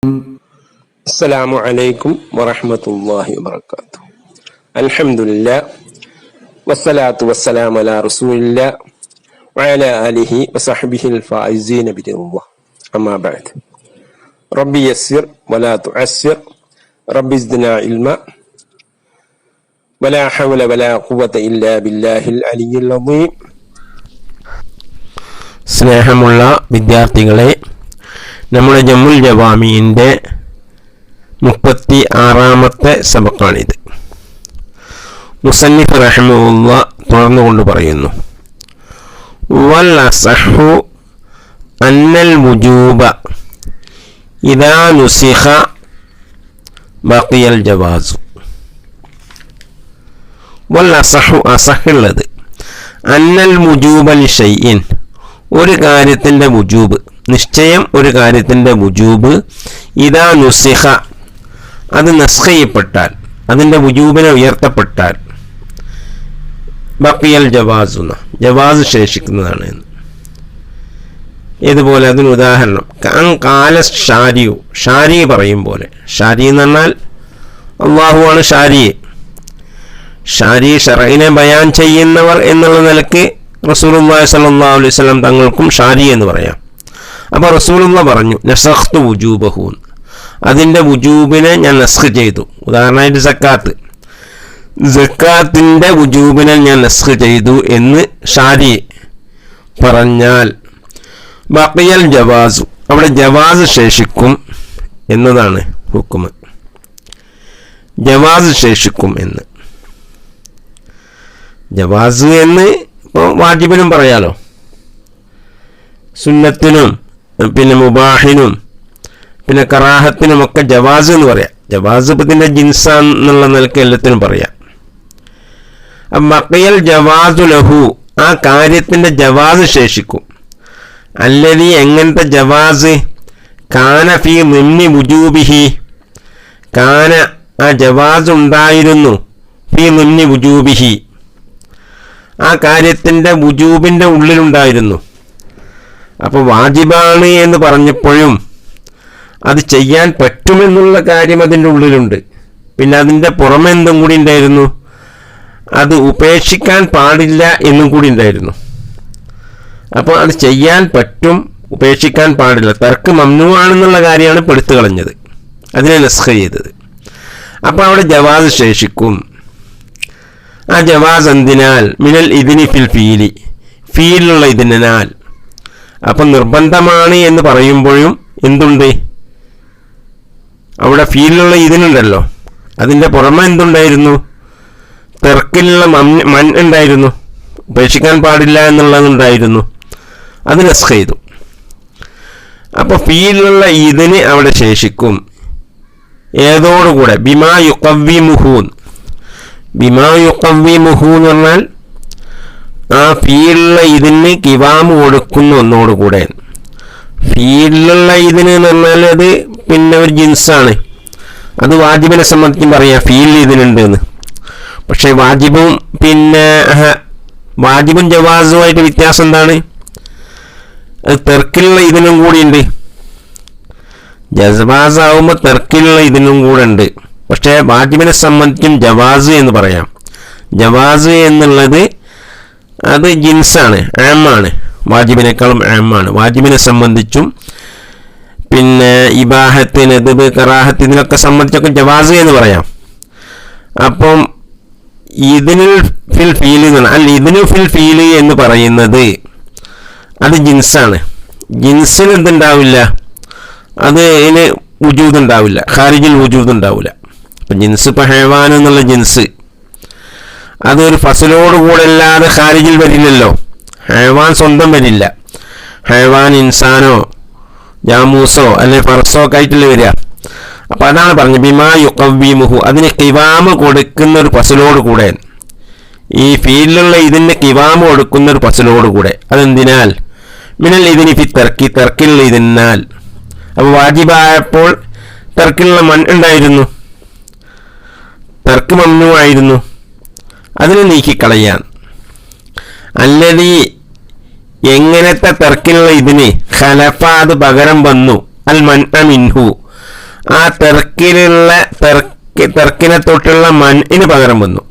അസ്സലാമു അലൈക്കും വറഹ്മത്തുള്ളാഹി വബറകാതുഹു. അൽഹംദുലില്ലാ വസ്സലാത്തു വസ്സലാമു അലാ റസൂലില്ലാ വഅലാ ആലിഹി വസഹ്ബിഹിൽ ഫായിസീന ബിറളില്ലാഹ്. അമ്മാ ബഅദ്. റബ്ബി യസ്സിർ വലാ തുഅസ്സിർ റബ്ബി സിദ്നാ ഇൽമാ വലാ ഹൗല വലാ ഖുവത ഇല്ലാ ബില്ലാഹിൽ അലിയ്യിൽ അദീം. സ്നേഹമുള്ള വിദ്യാർത്ഥികളെ, നമ്മുടെ ജമ്മുൽ ജവാമിൻ്റെ 36-ാമത്തെ സബക്കാണിത്. മുസന്നിഫ് റഹിമഹുല്ലാ തുടർന്നുകൊണ്ട് പറയുന്നു, വൽ അസഹു അന്നൽ വുജൂബ ഇദാ നുസിഖ ബഖിയൽ ജവാസു. വൽ അസഹു, അസഹുള്ളത്, അന്നൽ വുജൂബ ലിശൈഇൻ, ഒരു കാര്യത്തിൻ്റെ വുജൂബ്, നിശ്ചയം ഒരു കാര്യത്തിൻ്റെ വുജൂബ്, ഇദാ നുസിഖ, അത് നസ്ഖ് ചെയ്യപ്പെട്ടാൽ, അതിൻ്റെ വുജൂബിനെ ഉയർത്തപ്പെട്ടാൽ, ബഖിയൽ ജവാസുന, ജവാസ് ശേഷിക്കുന്നതാണ് എന്ന്. ഇതുപോലെ അതിന് ഉദാഹരണം, കാല ഷാരിയു, ഷാരി പറയും പോലെ. ഷാരി എന്ന് പറഞ്ഞാൽ അള്ളാഹുവാണ് ഷാരി. ഷാരി ശറഇനെ ബയാൻ ചെയ്യുന്നവർ എന്നുള്ള നിലയ്ക്ക് റസൂലുള്ളാഹി സ്വല്ലല്ലാഹു അലൈഹി വസല്ലം തങ്ങൾക്കും ഷാരി എന്ന് പറയാം. അപ്പോൾ റസൂലുള്ളാഹി പറഞ്ഞു, നസഖ്തു വുജൂബഹു, അതിൻ്റെ വുജൂബിനെ ഞാൻ നസ്ഖ് ചെയ്തു. ഉദാഹരണമായിട്ട് സക്കാത്തിൻ്റെ വുജൂബിനെ ഞാൻ നസ്ഖ് ചെയ്തു എന്ന് ഷാരി പറഞ്ഞാൽ, ബഖിയൽ ജവാസു, അവിടെ ജവാസ് ശേഷിക്കും എന്നതാണ് ഹുക്മ്. ജവാസ് ശേഷിക്കും എന്ന്. ജവാസ് എന്ന് ഇപ്പോൾ വാജിബിനും പറയാലോ, സുന്നത്തിനും പിന്നെ മുബാഹിനും പിന്നെ കറാഹത്തിനുമൊക്കെ ജവാസ് എന്ന് പറയാം. ജവാസ് ഇപ്പം ഇതിൻ്റെ ജിൻസ എന്നുള്ള നിലയ്ക്ക് എല്ലാത്തിനും പറയാം. ബഖിയൽ ജവാസു ലഹു, ആ കാര്യത്തിൻ്റെ ജവാസ് ശേഷിക്കും. അല്ലദീ, എങ്ങനത്തെ ജവാസ്, കാന ഫീ നിമ്നി വുജൂബിഹി, കാന, ആ ജവാസ് ഉണ്ടായിരുന്നു, ഫീ നിമ്നി വുജൂബിഹി, ആ കാര്യത്തിൻ്റെ വുജൂബിൻ്റെ ഉള്ളിലുണ്ടായിരുന്നു. അപ്പോൾ വാജിബാണ് എന്ന് പറഞ്ഞപ്പോഴും അത് ചെയ്യാൻ പറ്റുമെന്നുള്ള കാര്യം അതിൻ്റെ ഉള്ളിലുണ്ട്. പിന്നെ അതിൻ്റെ പുറമെ എന്തും കൂടി ഉണ്ടായിരുന്നു, അത് ഉപേക്ഷിക്കാൻ പാടില്ല എന്നും കൂടി ഉണ്ടായിരുന്നു. അപ്പോൾ അത് ചെയ്യാൻ പറ്റും, ഉപേക്ഷിക്കാൻ പാടില്ല, തർക്ക് മംനൂആണെന്നുള്ള കാര്യമാണ് പെടുത്തു കളഞ്ഞത്, അതിനെ നസ്ഖ് ചെയ്തത്. അപ്പോൾ അവിടെ ജവാസ് ശേഷിക്കും. ആ ജവാസ് എന്തിനാൽ, മിനൽ ഇതിനി ഫിൽ ഫീലി, ഫീലിലുള്ള ഇതിനാൽ. അപ്പം നിർബന്ധമാണ് എന്ന് പറയുമ്പോഴും എന്തുണ്ട്, അവിടെ ഫീലിലുള്ള ഇതിനുണ്ടല്ലോ, അതിൻ്റെ പുറമെ എന്തുണ്ടായിരുന്നു, തെർക്കിലുള്ള മൻ ഉണ്ടായിരുന്നു, ഉപേക്ഷിക്കാൻ പാടില്ല എന്നുള്ളതുണ്ടായിരുന്നു, അത് നസ്ഖ് ചെയ്തു. അപ്പോൾ ഫീലിലുള്ള ഇതിന് അവിടെ ശേഷിക്കും. ഏതോടുകൂടെ, ബിമാ യുഖവ്വിമുഹൂൻ, ബിമാ യുഖവ്വിമുഹു എന്ന് പറഞ്ഞാൽ ആ ഫീലുള്ള ഇതിന് കിവാമ് കൊടുക്കുന്ന ഒന്നോടുകൂടെ. ഫീലുള്ള ഇതിന് എന്ന് പറഞ്ഞാൽ അത് പിന്നെ ഒരു ജിൻസാണ്, അത് വാജിബിനെ സംബന്ധിച്ചും പറയാം ഫീൽ ഇതിനുണ്ട് എന്ന്. പക്ഷേ വാജിബും പിന്നെ വാജിബും ജവാസുമായിട്ട് വ്യത്യാസം എന്താണ്, അത് തെർക്കിലുള്ള ഇതിനും കൂടിയുണ്ട്. ജവാസ് ആവുമ്പോൾ തെർക്കിലുള്ള ഇതിനും കൂടെ ഉണ്ട്. പക്ഷേ വാജിബിനെ സംബന്ധിച്ചും ജവാസ് എന്ന് പറയാം. ജവാസ് എന്നുള്ളത് അത് ജിൻസാണ്, ആമാണ്, വാജിബിനേക്കാളും ആമാണ്. വാജിബിനെ സംബന്ധിച്ചും പിന്നെ ഇബാഹത്തിന്, ഇത് കറാഹത്ത്, ഇതിനൊക്കെ സംബന്ധിച്ചൊക്കെ ജവാസ് എന്ന് പറയാം. അപ്പം ഇതിന് ഫിൽ ഫീല് എന്നാണ്, അല്ല ഇതിന് ഫിൽ ഫീല് എന്ന് പറയുന്നത് അത് ജിൻസാണ്. ജിൻസിന് എന്തുണ്ടാവില്ല, അത് ഇതിന് വുജൂദ് ഉണ്ടാവില്ല, ഖാരിജിൽ വുജൂദ് ഉണ്ടാവില്ല. അപ്പം ജിൻസ്, ഇപ്പം ഹൈവാൻ എന്നുള്ള ജിൻസ് അതൊരു ഫസലോടുകൂടെ അല്ലാതെ ഖാരിജിൽ വരില്ലല്ലോ. ഹൈവാൻ സ്വന്തം വരില്ല. ഹൈവാൻ ഇൻസാനോ ജാമൂസോ അല്ലെങ്കിൽ ഫർസോ ഒക്കെ ആയിട്ടല്ലേ വരിക. അപ്പം അതാണ് പറഞ്ഞത്, ബിമാ യുഖവ്വിമുഹു, അതിന് കിവാമ് കൊടുക്കുന്ന ഒരു ഫസലോട് കൂടെ, ഈ ഫീലിലുള്ള ഇതിന് കിവാമ് കൊടുക്കുന്ന ഒരു ഫസലോട് കൂടെ. അതെന്തിനാൽ, മിനൽ ഇതിന് ഫി തെർക്കി, തെർക്കിലുള്ള ഇതിനാൽ. അപ്പോൾ വാജിബായപ്പോൾ തെർക്കിലുള്ള മൻ ഉണ്ടായിരുന്നു, തെർക്ക് മംനൂആയിരുന്നു, അതിനെ നീക്കിക്കളയാൻ. അല്ലദീ, എങ്ങനത്തെ തെർക്കിലുള്ള ഇതിന് ഖലഫ, അത് പകരം വന്നു, അൽ മൻഅ മിൻഹു, ആ തെർക്കിനെ തൊട്ടുള്ള മൻഇന് പകരം വന്നു.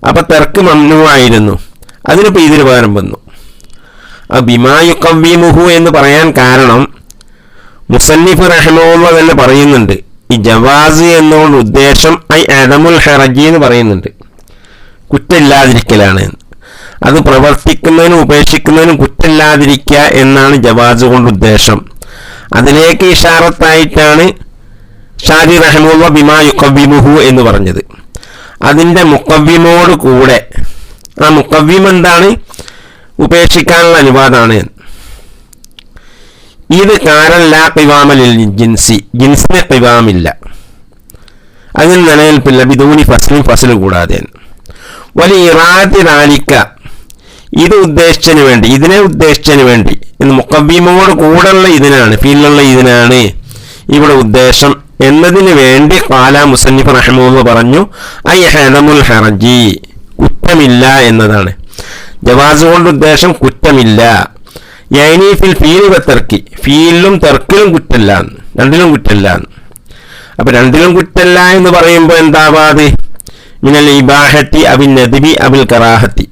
അപ്പൊ തെർക്ക് മംനൂആയിരുന്നു, അതിനിപ്പോ ഇതിന് പകരം വന്നു. ബിമാ യുഖവ്വിമുഹു എന്ന് പറയാൻ കാരണം മുസന്നിഫ് റഹിമഹുല്ലാഹ് തന്നെ പറയുന്നുണ്ട്, ഈ ജവാസ് എന്നോട് ഉദ്ദേശം ഐ അദമുൽ ഹറജി എന്ന് പറയുന്നുണ്ട്, കുറ്റമില്ലാതിരിക്കലാണ്. അത് പ്രവർത്തിക്കുന്നതിനും ഉപേക്ഷിക്കുന്നതിനും കുറ്റമില്ലാതിരിക്കുക എന്നാണ് ജവാസ് കൊണ്ട് ഉദ്ദേശം. അതിലേക്ക് ഇഷാറത്തായിട്ടാണ് ഷാരി റഹിമഹുല്ലാഹ് ബിമാ യുഖവ്വിമുഹു എന്ന് പറഞ്ഞത്. അതിൻ്റെ മുഖവ്വിമോട് കൂടെ, ആ മുഖവ്വിം എന്താണ്? ഉപേക്ഷിക്കാനുള്ള അനുവാദമാണ്. ഇത് കാരല്ല ഖിവാമലിൽ ജിൻസി, ജിൻസിന് ഖിവാമില്ല, അതിന് നിലനിൽപ്പില്ല. ബിദൂനി ഫസ്ലിൻ, ഫസ്ൽ കൂടാതെ. വലിയ ഇറാദി റാലിക്ക, ഇത് ഉദ്ദേശിച്ചതിന് വേണ്ടി, ഇതിനെ ഉദ്ദേശിച്ചതിന് വേണ്ടി, മുഖവ്വിമോട് കൂടെയുള്ള ഇതിനാണ്, ഫീലുള്ള ഇതിനാണ് ഇവിടെ ഉദ്ദേശം എന്നതിന് വേണ്ടി ഖാല മുസന്നിഫ് റഹിമഹുല്ലാഹ് പറഞ്ഞു ഐ ഹദമുൽ ഹറജി, കുറ്റമില്ല എന്നതാണ്. ജവാസ് കൊണ്ട് ഉദ്ദേശം കുറ്റമില്ല. യഅനി ഫിൽ ഫീൽ വ തർക്കി, ഫീലിലും തർക്കിലും കുറ്റമില്ല, രണ്ടിലും കുറ്റമില്ല. അപ്പൊ രണ്ടിലും കുറ്റമില്ല എന്ന് പറയുമ്പോൾ എന്താവാത്? മിനൽ ഇബാഹത്തി അബിൻ നദ്ബി അബിൽ കറാഹത്തി.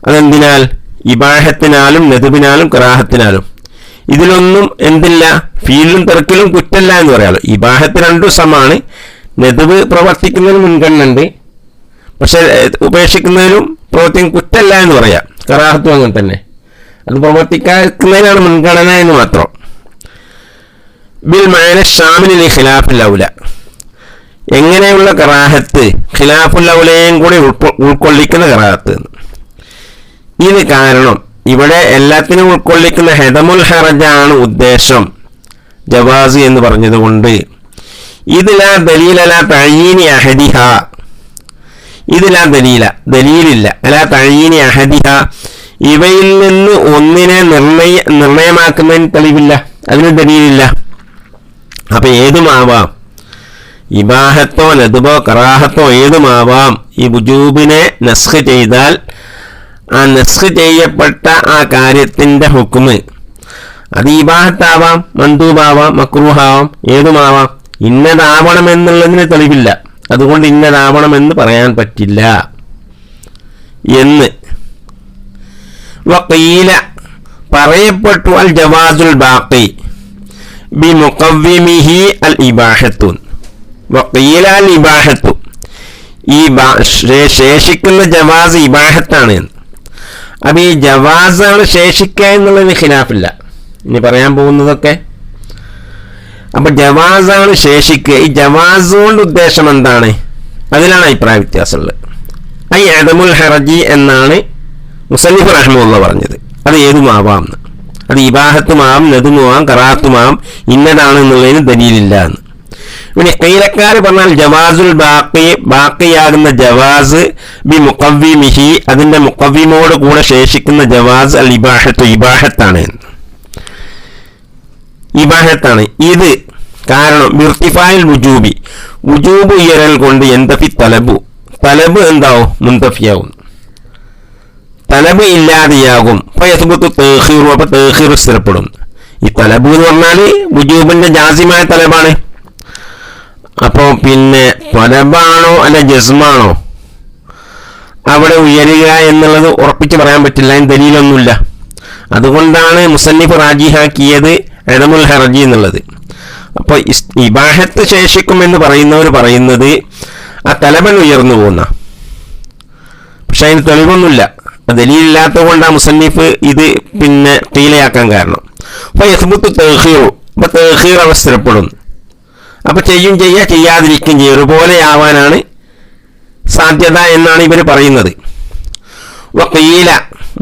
അതെന്തിനാൽ? ഇബാഹത്തിനാലും നദ്ബിനാലും കറാഹത്തിനാലും. ഇതിലൊന്നും എന്തില്ല? ഫീലിലും തർക്കിലും കുറ്റമില്ല എന്ന് പറയാമല്ലോ. ഇബാഹത്ത് രണ്ടും സമാണ്. നദ്ബ് പ്രവർത്തിക്കുന്നതിന് മുൻഗണന, പക്ഷെ ഉപേക്ഷിക്കുന്നതിലും പ്രവർത്തിക്കും കുറ്റമല്ല എന്ന് പറയാം. കറാഹത്തും അങ്ങനെ തന്നെ, അത് പ്രവർത്തിക്കുന്നതിനാണ് മുൻഗണന എന്ന് മാത്രം. ബിൽ മഅന ഷാമിലിൽ ഖിലാഫുൽ ഔല, എങ്ങനെയുള്ള കറാഹത്ത്? ഖിലാഫുൽ ഔലയും കൂടി ഉൾക്കൊള്ളിക്കുന്ന കറാഹത്ത്. ഇത് കാരണം ഇവിടെ എല്ലാത്തിനും ഉൾക്കൊള്ളിക്കുന്ന ഹദമുൽ ഹറജാണ് ഉദ്ദേശം ജവാസ് എന്ന് പറഞ്ഞതുകൊണ്ട്. ഇതിലാ ദലീലല തഅയീനി അഹദിഹ, ഇതിലാ ദലീലില്ല അലാ തഅയീനി അഹദിഹ, ഇവയിൽ നിന്ന് ഒന്നിനെ നിർണയമാക്കുന്നതിന് തെളിവില്ല, അതിന് ദലീലില്ല. അപ്പൊ ഏതുമാവാം, ഇബാഹത്തോ നദ്ബോ കറാഹത്തോ ഏതുമാവാം. ഈ വുജൂബിനെ നസ്ഖ് ചെയ്താൽ ആ നസ്ഖ് ചെയ്യപ്പെട്ട ആ കാര്യത്തിന്റെ ഹുക്മ് അത് ഇബാഹത്താവാം, മന്ദൂബാവാം, മക്രൂഹാവാം, ഏതുമാവാം. ഇന്നതാവണമെന്നുള്ളതിന് തെളിവില്ല, അതുകൊണ്ട് ഇന്നതാവണമെന്ന് പറയാൻ പറ്റില്ല എന്ന്. വഖീല, പറയപ്പെട്ടു അൽ ജവാസുൽ ബാഖി ബി മുഖവ്വിമിഹി അൽ ഇബാഹത്തു. വഖീല അൽ ഇബാഹത്തു, ഈ ശേഷിക്കുന്ന ജവാസ് ഇബാഹത്താണ്. അപ്പൊ ഈ ജവാസാണ് ശേഷിക്കുക എന്നുള്ളതിന് ഖിലാഫില്ല, ഇനി പറയാൻ പോകുന്നതൊക്കെ. അപ്പൊ ജവാസാണ് ശേഷിക്കുക. ഈ ജവാസ് കൊണ്ട് ഉദ്ദേശം എന്താണ്? അതിലാണ് അഭിപ്രായ വ്യത്യാസമുള്ളത്. ഐ അദമുൽ ഹറജി എന്നാണ് മുസന്നിഫ് റഹിമഹുല്ലാഹ് പറഞ്ഞത്. അത് ഏതുമാവാം, അത് ഇബാഹത്തുമാവാം, നദുമാവാം, കറാത്തുമാവാം, ഇന്നതാണ് എന്നുള്ളതിന് ദലീലില്ല എന്ന്. പിന്നെ കൈലക്കാർ പറഞ്ഞാൽ ജവാസുൽ ബാക്കിയാകുന്ന ജവാസ് ബി മുഖവ്വിമിഹി, അതിന്റെ മുഖവ്വിമോട് കൂടെ ശേഷിക്കുന്ന ജവാസ് അൽ ഇബാഹത്തു, ഇബാഹത്താണ്. ഇത് കാരണം ബിർത്തിഫായിൽ വുജൂബി, വുജൂബ് ഉയരൽ കൊണ്ട് എന്തഫി തലബു, തലബ് എന്താവും? മുന്തഫിയാവും, തലബ് ഇല്ലാതെയാകും. ഫയസ്ബുത്തു തഅഖീറു, അപ്പൊ തഅഖീർ സ്ഥിരപ്പെടും. ഈ തലബ് എന്ന് പറഞ്ഞാൽ വുജൂബിന്റെ ജാസിമായ തലബാണ്. അപ്പോ പിന്നെ തലബാണോ അല്ല ജസ്മാണോ അവിടെ ഉയരുക എന്നുള്ളത് ഉറപ്പിച്ച് പറയാൻ പറ്റില്ല, അതിന് ദലീലൊന്നുമില്ല. അതുകൊണ്ടാണ് മുസന്നിഫ് റാജിഹാക്കിയത് അദമുൽ ഹറജി എന്നുള്ളത്. അപ്പോൾ ഇബാഹത്ത് ശേഷിക്കും എന്ന് പറയുന്നവർ പറയുന്നത് ആ തലബൻ ഉയർന്നു പോകുന്ന, പക്ഷെ അതിന് തെളിവൊന്നുമില്ല, ദലീലില്ലാത്തത് കൊണ്ടാണ് മുസന്നിഫ് ഇത് പിന്നെ തീലയാക്കാൻ കാരണം. അപ്പോൾ യസ്ബുത്തു തഅഖീറു, അപ്പോൾ തഅഖീർ അവ സ്ഥിരപ്പെടും. അപ്പൊ ചെയ്യാതിരിക്കുകയും ചെയ്യും, ഒരുപോലെയാവാനാണ് സാധ്യത എന്നാണ് ഇവർ പറയുന്നത്. വഖീല,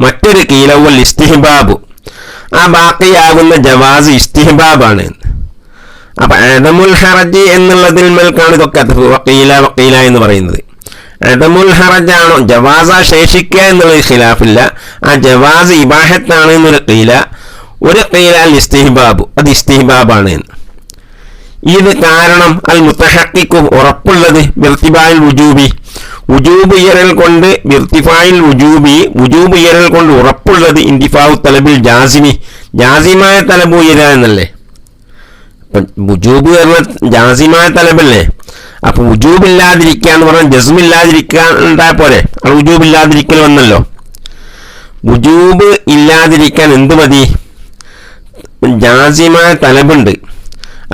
മറ്റൊരു കീല വൽ ഇസ്തിഹ്ബാബു, ആ ബാക്കിയാകുന്ന ജവാസ് ഇസ്തിഹ്ബാബാണ്. അപ്പൊ അദമുൽ ഹറജി എന്നുള്ളതിൽ മേൽക്കാണ് ഇതൊക്കെ വഖീല എന്ന് പറയുന്നത്. അദമുൽ ഹറജാണോ ജവാസ ശേഷിക്കുക എന്നുള്ളത് ഖിലാഫില്ല. ആ ജവാസ് ഇബാഹത്താണ് എന്നൊരു കീല, ഒരു കീല അൽ ഇസ്തിഹ്ബാബു, അത് ഇസ്തിഹ്ബാബാണ്. ഇത് കാരണം അൽ മുത്തഹഖിഖു, ഉറപ്പുള്ളത്, ബിർത്തിഫായിൽ വുജൂബി, വുജൂബ് ഉയരൽ കൊണ്ട്, ബിർത്തിഫായിൽ വുജൂബി, വുജൂബ് ഉയരൽ കൊണ്ട് ഉറപ്പുള്ളത്, ഇന്തിഫാഉ തലബിൽ ജാസിമി, ജാസിമായ തലബ് ഉയരുക എന്നല്ലേ. അപ്പം വുജൂബ് പറഞ്ഞ ജാസിമായ തലബല്ലേ. അപ്പൊ വുജൂബില്ലാതിരിക്കുക എന്ന് പറഞ്ഞാൽ ജസ്മില്ലാതിരിക്കാൻ ഉണ്ടായ പോലെ അത് വുജൂബില്ലാതിരിക്കൽ വന്നല്ലോ. വുജൂബ് ഇല്ലാതിരിക്കാൻ എന്ത് മതി? ജാസിമായ തലബുണ്ട്.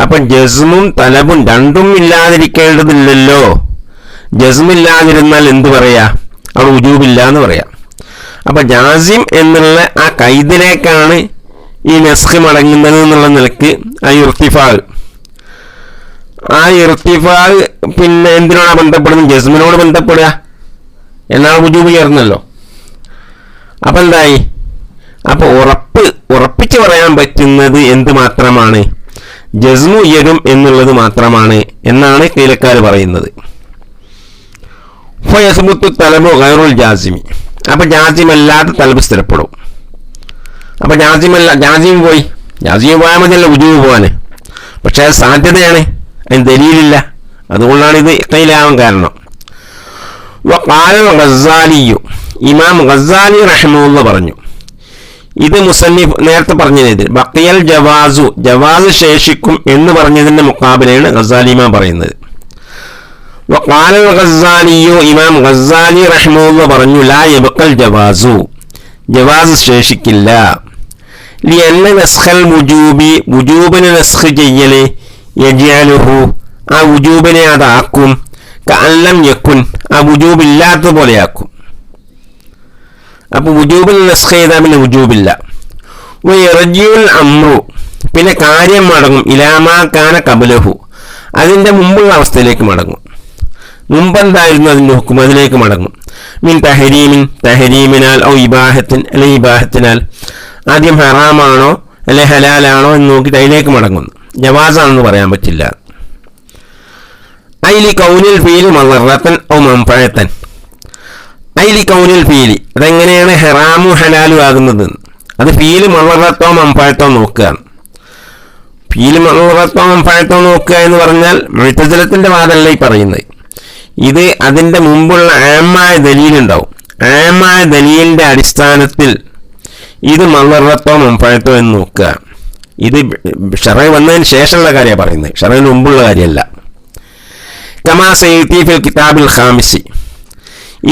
അപ്പൊ ജസ്മും തലബും രണ്ടും ഇല്ലാതിരിക്കേണ്ടതില്ലല്ലോ. ജസ്മില്ലാതിരുന്നാൽ എന്ത് പറയാ? അവിടെ വുജൂബില്ല എന്ന് പറയാം. അപ്പൊ ജാസിം എന്നുള്ള ആ കൈദിലേക്കാണ് ഈ നസ്ഖ് മടങ്ങുന്നത് എന്നുള്ള നിലക്ക് ആ ഇർത്തിഫാ പിന്നെ എന്തിനോടാണ് ബന്ധപ്പെടുന്നത്? ജസ്മിനോട് ബന്ധപ്പെടുക എന്നാണ് വുജൂബ് ചേർന്നല്ലോ. അപ്പൊ എന്തായി? അപ്പൊ ഉറപ്പിച്ച് പറയാൻ പറ്റുന്നത് എന്ത് മാത്രമാണ്? ജസ്മു ഉയരും എന്നുള്ളത് മാത്രമാണ് എന്നാണ് കീലക്കാർ പറയുന്നത്. ഫയസ്ബുത്തു തലബു ഗൈറുൽ ജാസിമി. അപ്പൊ ജാസിമല്ലാത്ത തലബ് സ്ഥിരപ്പെടും. അപ്പൊ ജാസിം പോയാൽ മതിയല്ലോ വുജൂബ് പോവാന്. പക്ഷെ അത് സാധ്യതയാണ്, അതിന് ദലീലില്ല. അതുകൊണ്ടാണ് ഇത് കയ്യിലാവാൻ കാരണം. ഗസാലിയു, ഇമാം ഗസാലി റഹിമഹുള്ള പറഞ്ഞു, ഇത് മുസന്നിഫ് നേരത്തെ പറഞ്ഞതിൽ ബഖിയൽ ജവാസ് ശേഷിക്കും എന്ന് പറഞ്ഞതിന്റെ മുഖാബിലയാണ് ഗസാലി ഇമാം പറയുന്നത്. വഖാല ഗസാലിയു, ഇമാം ഗസാലി റഹിമഹുള്ള പറഞ്ഞു, ലാ യബ്ഖൽ ജവാസ് ശേഷിക്കില്ല. ലിഅന്ന നസ്ഖൽ വുജൂബിനെ നസ്ഖ് ചെയ്യല് യജ്അലുഹു, ആ വുജൂബിനെ അതാക്കും, കഅല്ലം യകുൻ, ആ വുജൂബ് ഇല്ലാത്തതുപോലെയാക്കും. അപ്പൊ വുജൂബിൽ നസ്ഖ് ചെയ്താൽ പിന്നെ വുജൂബില്ല. വയർജിഉൽ അംറു, പിന്നെ കാര്യം മടങ്ങും, ഇലാമാ കാന ഖബലഹു, അതിന്റെ മുമ്പുള്ള അവസ്ഥയിലേക്ക് മടങ്ങും. മുമ്പെന്തായിരുന്നു അതിന്റെ ഹുക്കം, അതിലേക്ക് മടങ്ങും. മിൻ തഹരീമിനാൽ ഔ ഇബാഹത്തിൻ, അല്ലെ ഇബാഹത്തിനാൽ, ആദ്യം ഹറാമാണോ അല്ലെ ഹലാലാണോ എന്ന് നോക്കിയിട്ട് അതിലേക്ക് മടങ്ങുന്നു. ജവാസാണെന്ന് പറയാൻ പറ്റില്ല. ഐലി കൗനിൽ ഫീലി മളറത്തൻ ഔ മൻഫഅത്തൻ, ഐലി കൗനിൽ ഫീലി, അതെങ്ങനെയാണ് ഹറാമും ഹലാലും ആകുന്നത്? അത് ഫീല് മളറത്തോ മൻഫഅത്തോ നോക്കുക. ഫീല് മളറത്തോ മൻഫഅത്തോ നോക്കുക എന്ന് പറഞ്ഞാൽ മുഅ്തസിലത്തിന്റെ വാദമല്ല ഈ പറയുന്നത്. ഇത് അതിന്റെ മുമ്പുള്ള ആമായ ദലീലുണ്ടാവും. ആമായ ദലീലിന്റെ അടിസ്ഥാനത്തിൽ ഇത് മളറത്തോ മൻഫഅത്തോ എന്ന് നോക്കുക. ഇത് ശറഅ് വന്നതിന് ശേഷമുള്ള കാര്യമാണ് പറയുന്നത്, ശറഅിന് മുമ്പുള്ള കാര്യമല്ല. കമാ സയതി ഫിൽ കിതാബിൽ ഖാമിസി,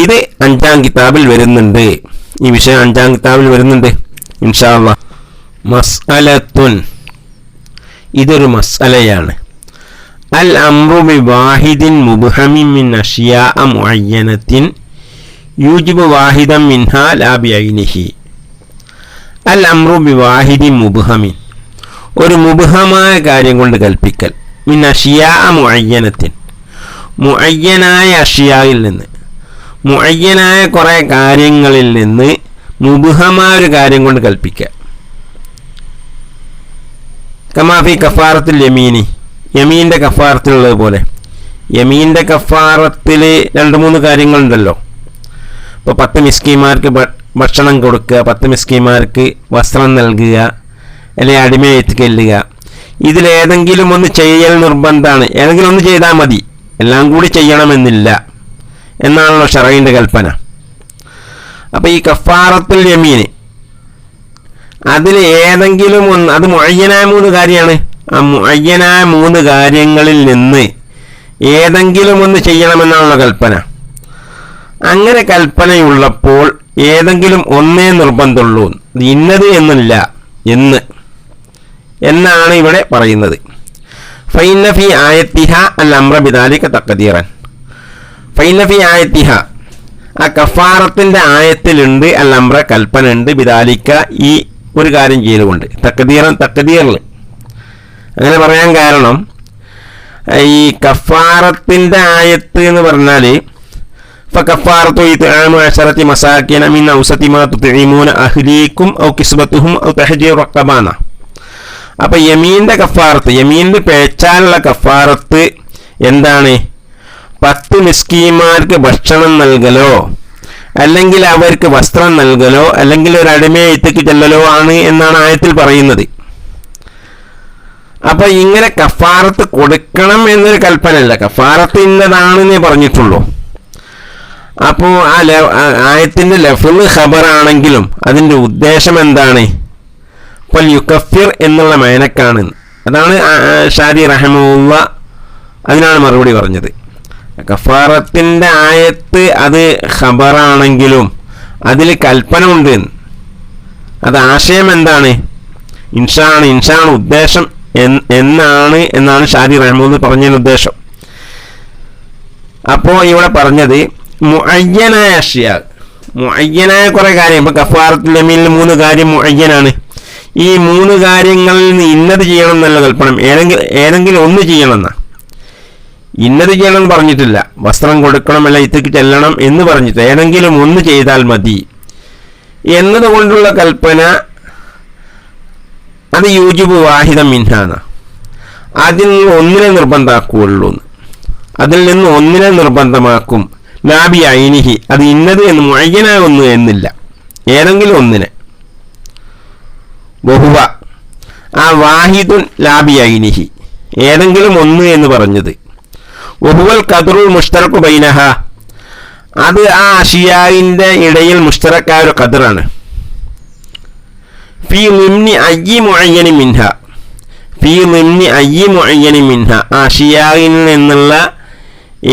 ഇത് 5ാം കിതാബിൽ വരുന്നുണ്ട്. ഈ വിഷയം 5ാം കിതാബിൽ വരുന്നുണ്ട് ഇൻഷാ അല്ലാഹ്. മസ്അലത്തുൻ, ഇതൊരു മസ്അലയാണ്. അൽ അംറു ബി വാഹിദിൻ മുബ്ഹമിൻ മിൻ അഷ്യാഅ മുഅയ്യനത്തിൻ യൂജിബു വാഹിദൻ മിൻഹാ ലാ ബിഐനിഹി. അൽ അംറു ബി വാഹിദിൻ മുബ്ഹമിൻ, ഒരു മുബ്ഹമായ കാര്യം കൊണ്ട് കൽപ്പിക്കൽ. മിൻ അഷ്യാഅ മുഅയ്യനത്തിൻ, മുഅയ്യനായ അഷ്യായിൽ നിന്ന്, മുഅയ്യനായ കുറേ കാര്യങ്ങളിൽ നിന്ന് മുബ്ഹമായ ഒരു കാര്യം കൊണ്ട് കൽപ്പിക്കുക. കമാഫി കഫാറത്തുൽ യമീനി, യമീൻ്റെ കഫാറത്തിലുള്ളത് പോലെ. യമീൻ്റെ കഫാറത്തിൽ 2-3 കാര്യങ്ങളുണ്ടല്ലോ. ഇപ്പോൾ 10 മിസ്കീന്മാർക്ക് ഭക്ഷണം കൊടുക്കുക, 10 മിസ്കീന്മാർക്ക് വസ്ത്രം നൽകുക, അല്ലെങ്കിൽ അടിമയെ എത്തിക്കൊല്ലുക. ഇതിലേതെങ്കിലും ഒന്ന് ചെയ്യൽ നിർബന്ധമാണ്. ഏതെങ്കിലും ഒന്ന് ചെയ്താൽ മതി, എല്ലാം കൂടി ചെയ്യണമെന്നില്ല എന്നാണല്ലോ ശറഈന്റെ കൽപ്പന. അപ്പോൾ ഈ കഫാറത്തുൽ യമീൻ അതിൽ ഏതെങ്കിലും ഒന്ന്, അത് മുഅയ്യനായ 3 കാര്യമാണ്. ആ മുഅയ്യനായ 3 കാര്യങ്ങളിൽ നിന്ന് ഏതെങ്കിലും ഒന്ന് ചെയ്യണമെന്നാണല്ലോ കൽപ്പന. അങ്ങനെ കൽപ്പനയുള്ളപ്പോൾ ഏതെങ്കിലും ഒന്നേ നിർബന്ധമുള്ളൂ, ഇന്നത് എന്നില്ല, എന്നാണ് ഇവിടെ പറയുന്നത്. ഫൈന ഫി ആയത്തിഹ അൽ അംറ ബിദാലിക തഖദീറൻ, ഫൈന ഫി ആയത്തിഹ, ആ കഫാറത്തിന്റെ ആയത്തിലുണ്ട് അൽ അംറ, കൽപ്പന ഉണ്ട്, ബിദാലിക, ഈ ഒരു കാര്യം ചെയ്തുകൊണ്ട്, തഖദീറിൽ അങ്ങനെ പറയാൻ കാരണം ഈ കഫാറത്തിന്റെ ആയത്ത് എന്ന് പറഞ്ഞാൽ ഫകഫാറത്തു ഇത്ആമു 10 മസാകിന മിൻ ഔസതി മാ തുത്ഇമൂന അഹ്ലീകും ഔ കിസ്ബതുഹും ഔ തഹ്ജീറു റഖബാന. അപ്പോൾ യമീൻ്റെ കഫാറത്ത്, യമീനിൽ പേച്ചാലുള്ള കഫാറത്ത് എന്താണ്? 10 മിസ്കീന്മാർക്ക് ഭക്ഷണം നൽകലോ, അല്ലെങ്കിൽ അവർക്ക് വസ്ത്രം നൽകലോ, അല്ലെങ്കിൽ ഒരു അടിമയെ എത്തിക്ക് ചെല്ലലോ ആണ് എന്നാണ് ആയത്തിൽ പറയുന്നത്. അപ്പോൾ ഇങ്ങനെ കഫാറത്ത് കൊടുക്കണം എന്നൊരു കൽപ്പനയല്ല, കഫാറത്ത് ഇന്നതാണെന്നേ പറഞ്ഞിട്ടുള്ളൂ. അപ്പോൾ ആ ആയത്തിൻ്റെ ലഫ്ള് ഖബറാണെങ്കിലും അതിൻ്റെ ഉദ്ദേശം എന്താണ്? ഫൽ യുകഫിർ എന്നുള്ള മൈനക്കാണ്. അതാണ് ഷാരി റഹ്മഹുള്ള അതിനാണ് മറുപടി പറഞ്ഞത്. കഫാറത്തിൻ്റെ ആയത്ത് അത് ഖബറാണെങ്കിലും അതിൽ കൽപ്പന ഉണ്ട്. അത് ആശയം എന്താണ്? ഇൻഷാണ് ഉദ്ദേശം എന്നാണ് ഷാരി റഹ്മഹുള്ള പറഞ്ഞതിന് ഉദ്ദേശം. അപ്പോൾ ഇവിടെ പറഞ്ഞത് മുഅയ്യനായ അഷ്യാ, മുഅയ്യനായ കുറേ കാര്യം. ഇപ്പോൾ കഫാറത്തുൽ യമീനിൽ 3 കാര്യം മുഅയ്യനാണ്. ഈ 3 കാര്യങ്ങളിൽ നിന്ന് ഇന്നത് ചെയ്യണം എന്നല്ല കൽപ്പന, ഏതെങ്കിലും ഒന്ന് ചെയ്യണമെന്നാ. ഇന്നത് ചെയ്യണമെന്ന് പറഞ്ഞിട്ടില്ല. വസ്ത്രം കൊടുക്കണം, അല്ല ഇത്തിക്ക് ചെല്ലണം എന്ന് പറഞ്ഞിട്ട് ഏതെങ്കിലും ഒന്ന് ചെയ്താൽ മതി എന്നതുകൊണ്ടുള്ള കൽപ്പന അത് യൂജിബു വാഹിദം മിൻഹാന, അതിൽ ഒന്നിനെ നിർബന്ധമാക്കുകയുള്ളൂ. അതിൽ നിന്ന് ഒന്നിനെ നിർബന്ധമാക്കും. ലാബി ഐനിഹി, അത് ഇന്നത് എന്ന് മുഅയ്യനായ ഒന്ന് എന്നില്ല, ഏതെങ്കിലും ഒന്നിനെ. ബഹുവ, ആ വാഹിദുൻ ലാബി ഐനിഹി, ഏതെങ്കിലും ഒന്ന് എന്ന് പറഞ്ഞത്. വഹുവൽ ഖദ്റുൽ മുഷ്തറഖു ബൈനഹ, അത് ആ അഷിയായിൻ്റെ ഇടയിൽ മുഷ്തറക്കായ ഒരു ഖദറാണ്. ഫീ ളിംനി അയ്യി മുഅയ്യനി മിൻഹ, ഫീ ളിംനി അയ്യി മുഅയ്യനി മിൻഹ, ആ അഷിയായിൽ നിന്നുള്ള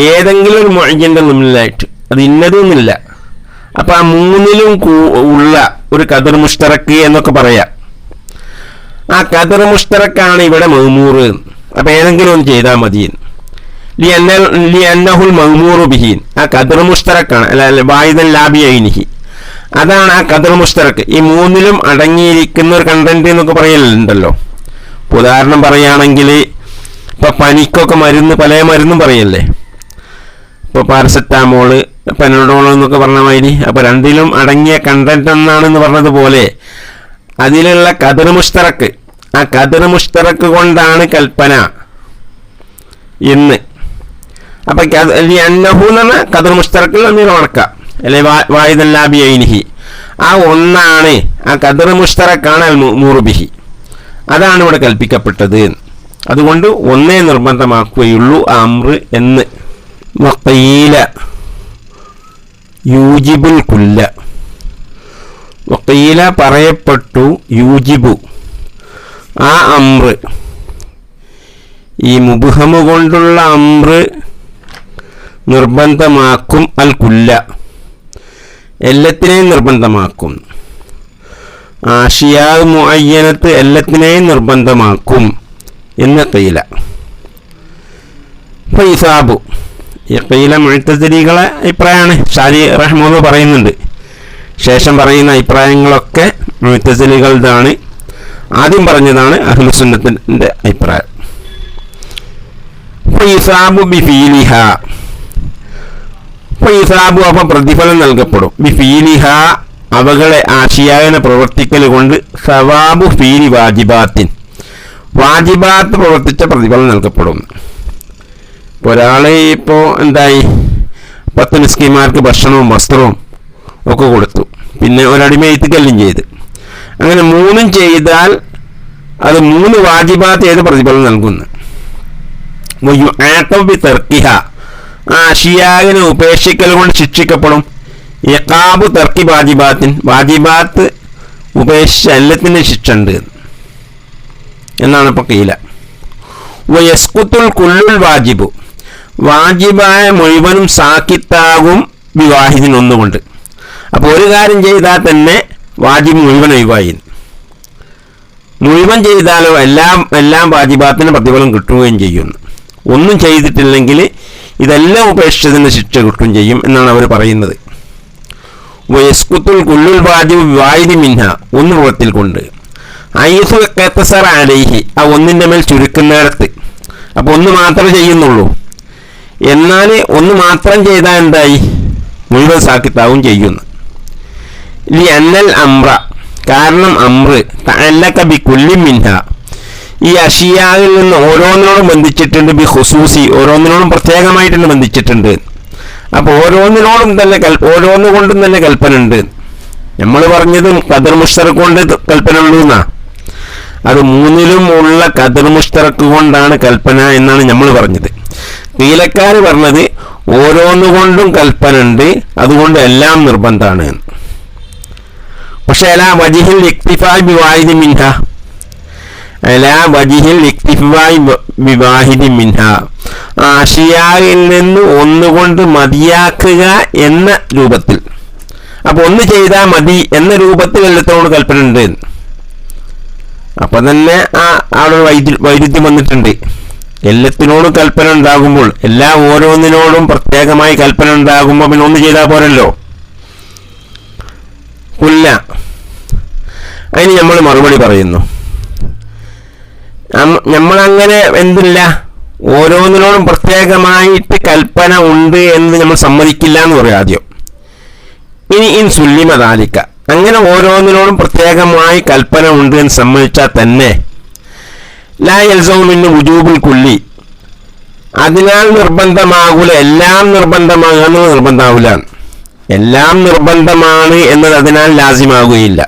ഏതെങ്കിലും ഒരു മുഅയ്യൻ്റെ ളിംനിലായിട്ട്, അത് ഇന്നതൊന്നുമില്ല. അപ്പം ആ 3ലും ഉള്ള ഒരു ഖദർ മുഷ്തറക്ക് എന്നൊക്കെ പറയാം. ആ ഖദർ മുഷ്തറക്കാണ് ഇവിടെ മഅ്മൂർ. അപ്പം ഏതെങ്കിലും ഒന്ന് ചെയ്താൽ മതി. ലിഅന്നഹുൽ മഅ്മൂറു ബിഹി, ആ ഖദർ മുഷ്തറക്കാണ്. അല്ല വാഹിദൻ ലാബി ഐനിഹി, അതാണ് ആ ഖദർ മുഷ്തറക്ക്. ഈ 3ലും അടങ്ങിയിരിക്കുന്ന ഒരു കണ്ടന്റ് എന്നൊക്കെ പറയലുണ്ടല്ലോ. ഉദാഹരണം പറയുകയാണെങ്കിൽ ഇപ്പം പനിക്കൊക്കെ പല മരുന്നും പറയല്ലേ. ഇപ്പോൾ പാരസെറ്റാമോള്, പെനഡോൾ എന്നൊക്കെ പറഞ്ഞ മാതിരി. അപ്പോൾ 2ലും അടങ്ങിയ കണ്ടന്റ് എന്നാണെന്ന് പറഞ്ഞതുപോലെ അതിലുള്ള ഖദർ മുഷ്തറക്ക്, ആ ഖദർ മുഷ്തറക്ക് കൊണ്ടാണ് കൽപ്പന എന്ന്. അപ്പം അന്നഹു എന്ന് പറഞ്ഞാൽ ഖദർ മുഷ്തറക്കിൽ ഒന്നിനെ ഉണക്കാം, അല്ലെ വാഹിദൻ ലാബി ഐനിഹി, ആ ഒന്നാണ്, ആ ഖദർ മുഷ്തറക്കാണ് അൽ മഅ്മൂറു ബിഹി, അതാണ് ഇവിടെ കൽപ്പിക്കപ്പെട്ടത്. അതുകൊണ്ട് ഒന്നേ നിർബന്ധമാക്കുകയുള്ളൂ ആ അംറ് എന്ന്. വഖീല യൂജിബുൽ കുല്ല, വഖീല പറയപ്പെട്ടു, യൂജിബു ആ അംറ്, ഈ മുബ്ഹമ് കൊണ്ടുള്ള അംറ് നിർബന്ധമാക്കും, അൽ കുല്ല എല്ലാത്തിനെയും നിർബന്ധമാക്കും. ആഷിയാ മുഅയ്യനത്ത് എല്ലാത്തിനെയും നിർബന്ധമാക്കും എന്ന് ഖീല. ഫൈസാബു, ഈ ഖീല മുഅ്തസിലികളെ അഭിപ്രായമാണ്. ഷാരി റഹ്മഹുള്ള പറയുന്നുണ്ട്. ശേഷം പറയുന്ന അഭിപ്രായങ്ങളൊക്കെ മുഅ്തസിലികളുടെയാണ്. ആദ്യം പറഞ്ഞതാണ് അഹ്ലുസുന്നത്തിൻ്റെ അഭിപ്രായം. ഫൈസാബു ബിഫീലിഹ, ഫൈസാബു അപ്പം പ്രതിഫലം നൽകപ്പെടും. ബിഫീലിഹ അവകളെ ആഷിയാവിനെ പ്രവർത്തിക്കൽ കൊണ്ട് സവാബു ഫീലി വാജിബാത്തിൻ, വാജിബാത്ത് പ്രവർത്തിച്ച പ്രതിഫലം നൽകപ്പെടും. ഇപ്പോൾ ഒരാൾ ഇപ്പോൾ എന്തായി 10 മിസ്കിന്മാർക്ക് ഭക്ഷണവും വസ്ത്രവും ഒക്കെ കൊടുത്തു, പിന്നെ ഒരടിമയത്തിക്കെല്ലാം ചെയ്ത്, അങ്ങനെ 3 ചെയ്താൽ അത് 3 വാജിബാത്ത് ചെയ്ത് പ്രതിഫലം നൽകുന്നു. തെർക്കിഹ, ആ അഷിയാവിനെ ഉപേക്ഷിക്കൽ കൊണ്ട് ശിക്ഷിക്കപ്പെടും. ഇഖാബു തർക്കി വാജിബാത്തിൻ, വാജിബാത്ത് ഉപേക്ഷിച്ച എല്ലാത്തിൻ്റെ ശിക്ഷ ഉണ്ട് എന്നാണ് ഇപ്പോൾ ഖീല. വയസ്കുത്തുൽ കുല്ലുൽ വാജിബു, വാജിബായ മുഴുവനും സാക്കിത്താകും വിവാഹിദിനൊന്നുകൊണ്ട്. അപ്പോൾ ഒരു കാര്യം ചെയ്താൽ തന്നെ വാജിബ് മുഴുവൻ ഒഴിവായി. മുഴുവൻ ചെയ്താലോ എല്ലാം വാജിബാത്തിന് പ്രതിഫലം കിട്ടുകയും ചെയ്യുന്നു. ഒന്നും ചെയ്തിട്ടില്ലെങ്കിൽ ഇതെല്ലാം ഉപേക്ഷിച്ചതിന് ശിക്ഷ കിട്ടുകയും ചെയ്യും എന്നാണ് അവർ പറയുന്നത്. വയസ്കുത്തുൽ കുല്ലുൽ വാജിബ് വിവാഹിദി മിൻഹ, ഒന്ന് പ്രവൃത്തിയിൽ കൊണ്ട്. ഐസു കത്തസറ അലൈഹി, ആ ഒന്നിൻ്റെ മേൽ ചുരുക്കുന്നിടത്ത്. അപ്പോൾ ഒന്ന് മാത്രമേ ചെയ്യുന്നുള്ളൂ. എന്നാൽ ഒന്ന് മാത്രം ചെയ്താൽ എന്തായി? മുഴുവൻ സാക്കിത്താവും ചെയ്യുന്നു. ലി അന്നൽ അംറ, കാരണം അംറ് തഅല്ലക ബി കുല്ലി മിൻഹ, ഈ അഷിയാവിൽ നിന്ന് ഓരോന്നിനോടും ബന്ധിച്ചിട്ടുണ്ട്. ബി ഖുസൂസി, ഓരോന്നിനോടും പ്രത്യേകമായിട്ടുണ്ട് ബന്ധിച്ചിട്ടുണ്ട്. അപ്പോൾ ഓരോന്നിനോടും തന്നെ ഓരോന്നുകൊണ്ടും തന്നെ കൽപ്പന ഉണ്ട്. നമ്മൾ പറഞ്ഞത് ഖദർ മുഷ്തറക്ക് കൊണ്ട് കൽപ്പന ഉള്ളൂ എന്നാ. അത് 3ലും ഉള്ള ഖദർ മുഷ്തറക്ക് കൊണ്ടാണ് കൽപ്പന എന്നാണ് നമ്മൾ പറഞ്ഞത്. ഖീലക്കാർ പറഞ്ഞത് ഓരോന്നുകൊണ്ടും കൽപ്പന ഉണ്ട്, അതുകൊണ്ട് എല്ലാം നിർബന്ധമാണ്. പക്ഷെ അലാ വജിഹിൽ ഇക്തിഫാ ബി വാഹിദി മിൻഹ, അലാ വജിഹിൽ ഇക്തിഫായി ബിവാഹിദി മിൻഹ, അഷിയായിൽ നിന്ന് ഒന്നുകൊണ്ട് മതിയാക്കുക എന്ന രൂപത്തിൽ. അപ്പൊ ഒന്ന് ചെയ്താൽ മതി എന്ന രൂപത്തിൽ എല്ലാത്തോട് കൽപ്പന ഉണ്ട്. അപ്പൊ തന്നെ അവിടെ വൈരുദ്ധ്യം വന്നിട്ടുണ്ട്. എല്ലാത്തിനോടും കൽപ്പന ഉണ്ടാകുമ്പോൾ, ഓരോന്നിനോടും പ്രത്യേകമായി കൽപ്പന ഉണ്ടാകുമ്പോൾ പിന്നെ ഒന്ന് ചെയ്താൽ പോരല്ലോ. കുല്ല, അതിന് നമ്മൾ മറുപടി പറയുന്നു. നമ്മളങ്ങനെ എന്തില്ല, ഓരോന്നിനോടും പ്രത്യേകമായിട്ട് കൽപ്പന ഉണ്ട് എന്ന് നമ്മൾ സമ്മതിക്കില്ല എന്ന് പറയാം ആദ്യം. ഇനി സുല്ലിമ ദാലിക, അങ്ങനെ ഓരോന്നിനോടും പ്രത്യേകമായി കൽപ്പന ഉണ്ട് എന്ന് സമ്മതിച്ചാൽ തന്നെ ലാ യൽസമു മിൻഹു വുജൂബുൽ കുല്ലി, അതിനാൽ നിർബന്ധമാകൂല, എല്ലാം നിർബന്ധമാകുന്നത് നിർബന്ധമാവില്ല. എല്ലാം നിർബന്ധമാണ് എന്നത് അതിനാൽ ലാസിമാകുകയില്ല.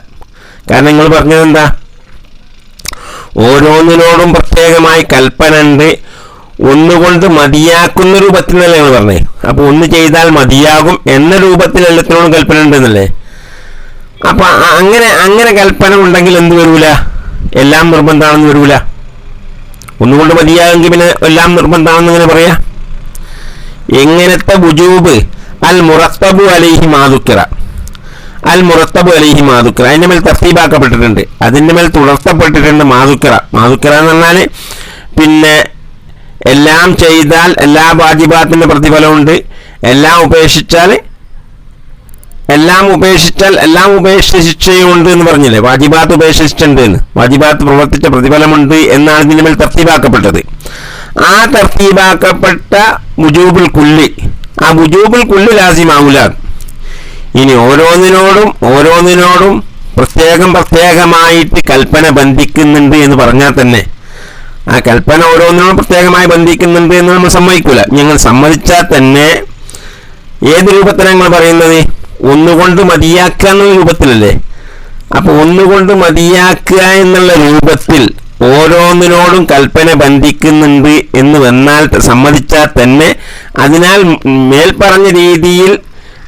കാരണം നിങ്ങൾ പറഞ്ഞത് എന്താ, ഓരോന്നിനോടും പ്രത്യേകമായി കൽപ്പന ഉണ്ട്, ഒന്നുകൊണ്ട് മതിയാക്കുന്ന രൂപത്തിലല്ലേ നിങ്ങൾ പറഞ്ഞേ. അപ്പൊ ഒന്ന് ചെയ്താൽ മതിയാകും എന്ന രൂപത്തിൽ എല്ലാത്തിനോടും കൽപ്പന ഉണ്ടെന്നല്ലേ. അപ്പൊ അങ്ങനെ കൽപ്പന ഉണ്ടെങ്കിൽ എന്ത് വരൂല, എല്ലാം നിർബന്ധമാണെന്ന് വരൂല. ഒന്നുകൊണ്ട് മതിയാകുമെങ്കിൽ പിന്നെ എല്ലാം നിർബന്ധമാണെന്ന് ഇങ്ങനെ പറയാ. എങ്ങനത്തെ വുജൂബ്? അൽ മുറത്തബു അലൈഹി മാദുക്കിറ, അൽ മുറത്തബു അലൈഹി മാദുക്കിറ, അതിന്റെ മേൽ തർത്തീബാക്കപ്പെട്ടിട്ടുണ്ട്, അതിന്റെ മേൽ തുടർത്തപ്പെട്ടിട്ടുണ്ട്. മാദുക്കിറ എന്ന് പറഞ്ഞാൽ പിന്നെ എല്ലാം ചെയ്താൽ എല്ലാ വാജിബാത്തിന്റെ പ്രതിഫലമുണ്ട്, എല്ലാം ഉപേക്ഷിച്ചാൽ എല്ലാം ഉപേക്ഷിച്ചുണ്ട് എന്ന് പറഞ്ഞില്ലേ. വാജിബാത്ത് ഉപേക്ഷിച്ചിട്ടുണ്ട് എന്ന്, വാജിബാത്ത് പ്രവർത്തിച്ച പ്രതിഫലമുണ്ട് എന്നാണ് ഇതിന്റെ മേൽ തർത്തീബാക്കപ്പെട്ടത്. ആ തർത്തീബാക്കപ്പെട്ട വുജൂബുൽ കുല്ലി, ആ വുജൂബുൽ കുല്ലി ലാസിമാവൂല. ഇനി ഓരോന്നിനോടും പ്രത്യേകമായിട്ട് കൽപ്പന ബന്ധിക്കുന്നുണ്ട് എന്ന് പറഞ്ഞാൽ തന്നെ ആ കൽപ്പന ഓരോന്നിനോടും പ്രത്യേകമായി ബന്ധിക്കുന്നുണ്ട് എന്ന് നമ്മൾ സമ്മതിക്കൂല. ഞങ്ങൾ സമ്മതിച്ചാൽ തന്നെ ഏത് രൂപത്തിലാണ് ഞങ്ങൾ പറയുന്നത്? ഒന്നുകൊണ്ട് മതിയാക്കുക എന്നുള്ള രൂപത്തിലല്ലേ. അപ്പൊ ഒന്നുകൊണ്ട് മതിയാക്കുക എന്നുള്ള രൂപത്തിൽ ഓരോന്നിനോടും കൽപ്പന ബന്ധിക്കുന്നുണ്ട് എന്ന് വന്നാൽ സമ്മതിച്ചാൽ തന്നെ അതിനാൽ മേൽപ്പറഞ്ഞ രീതിയിൽ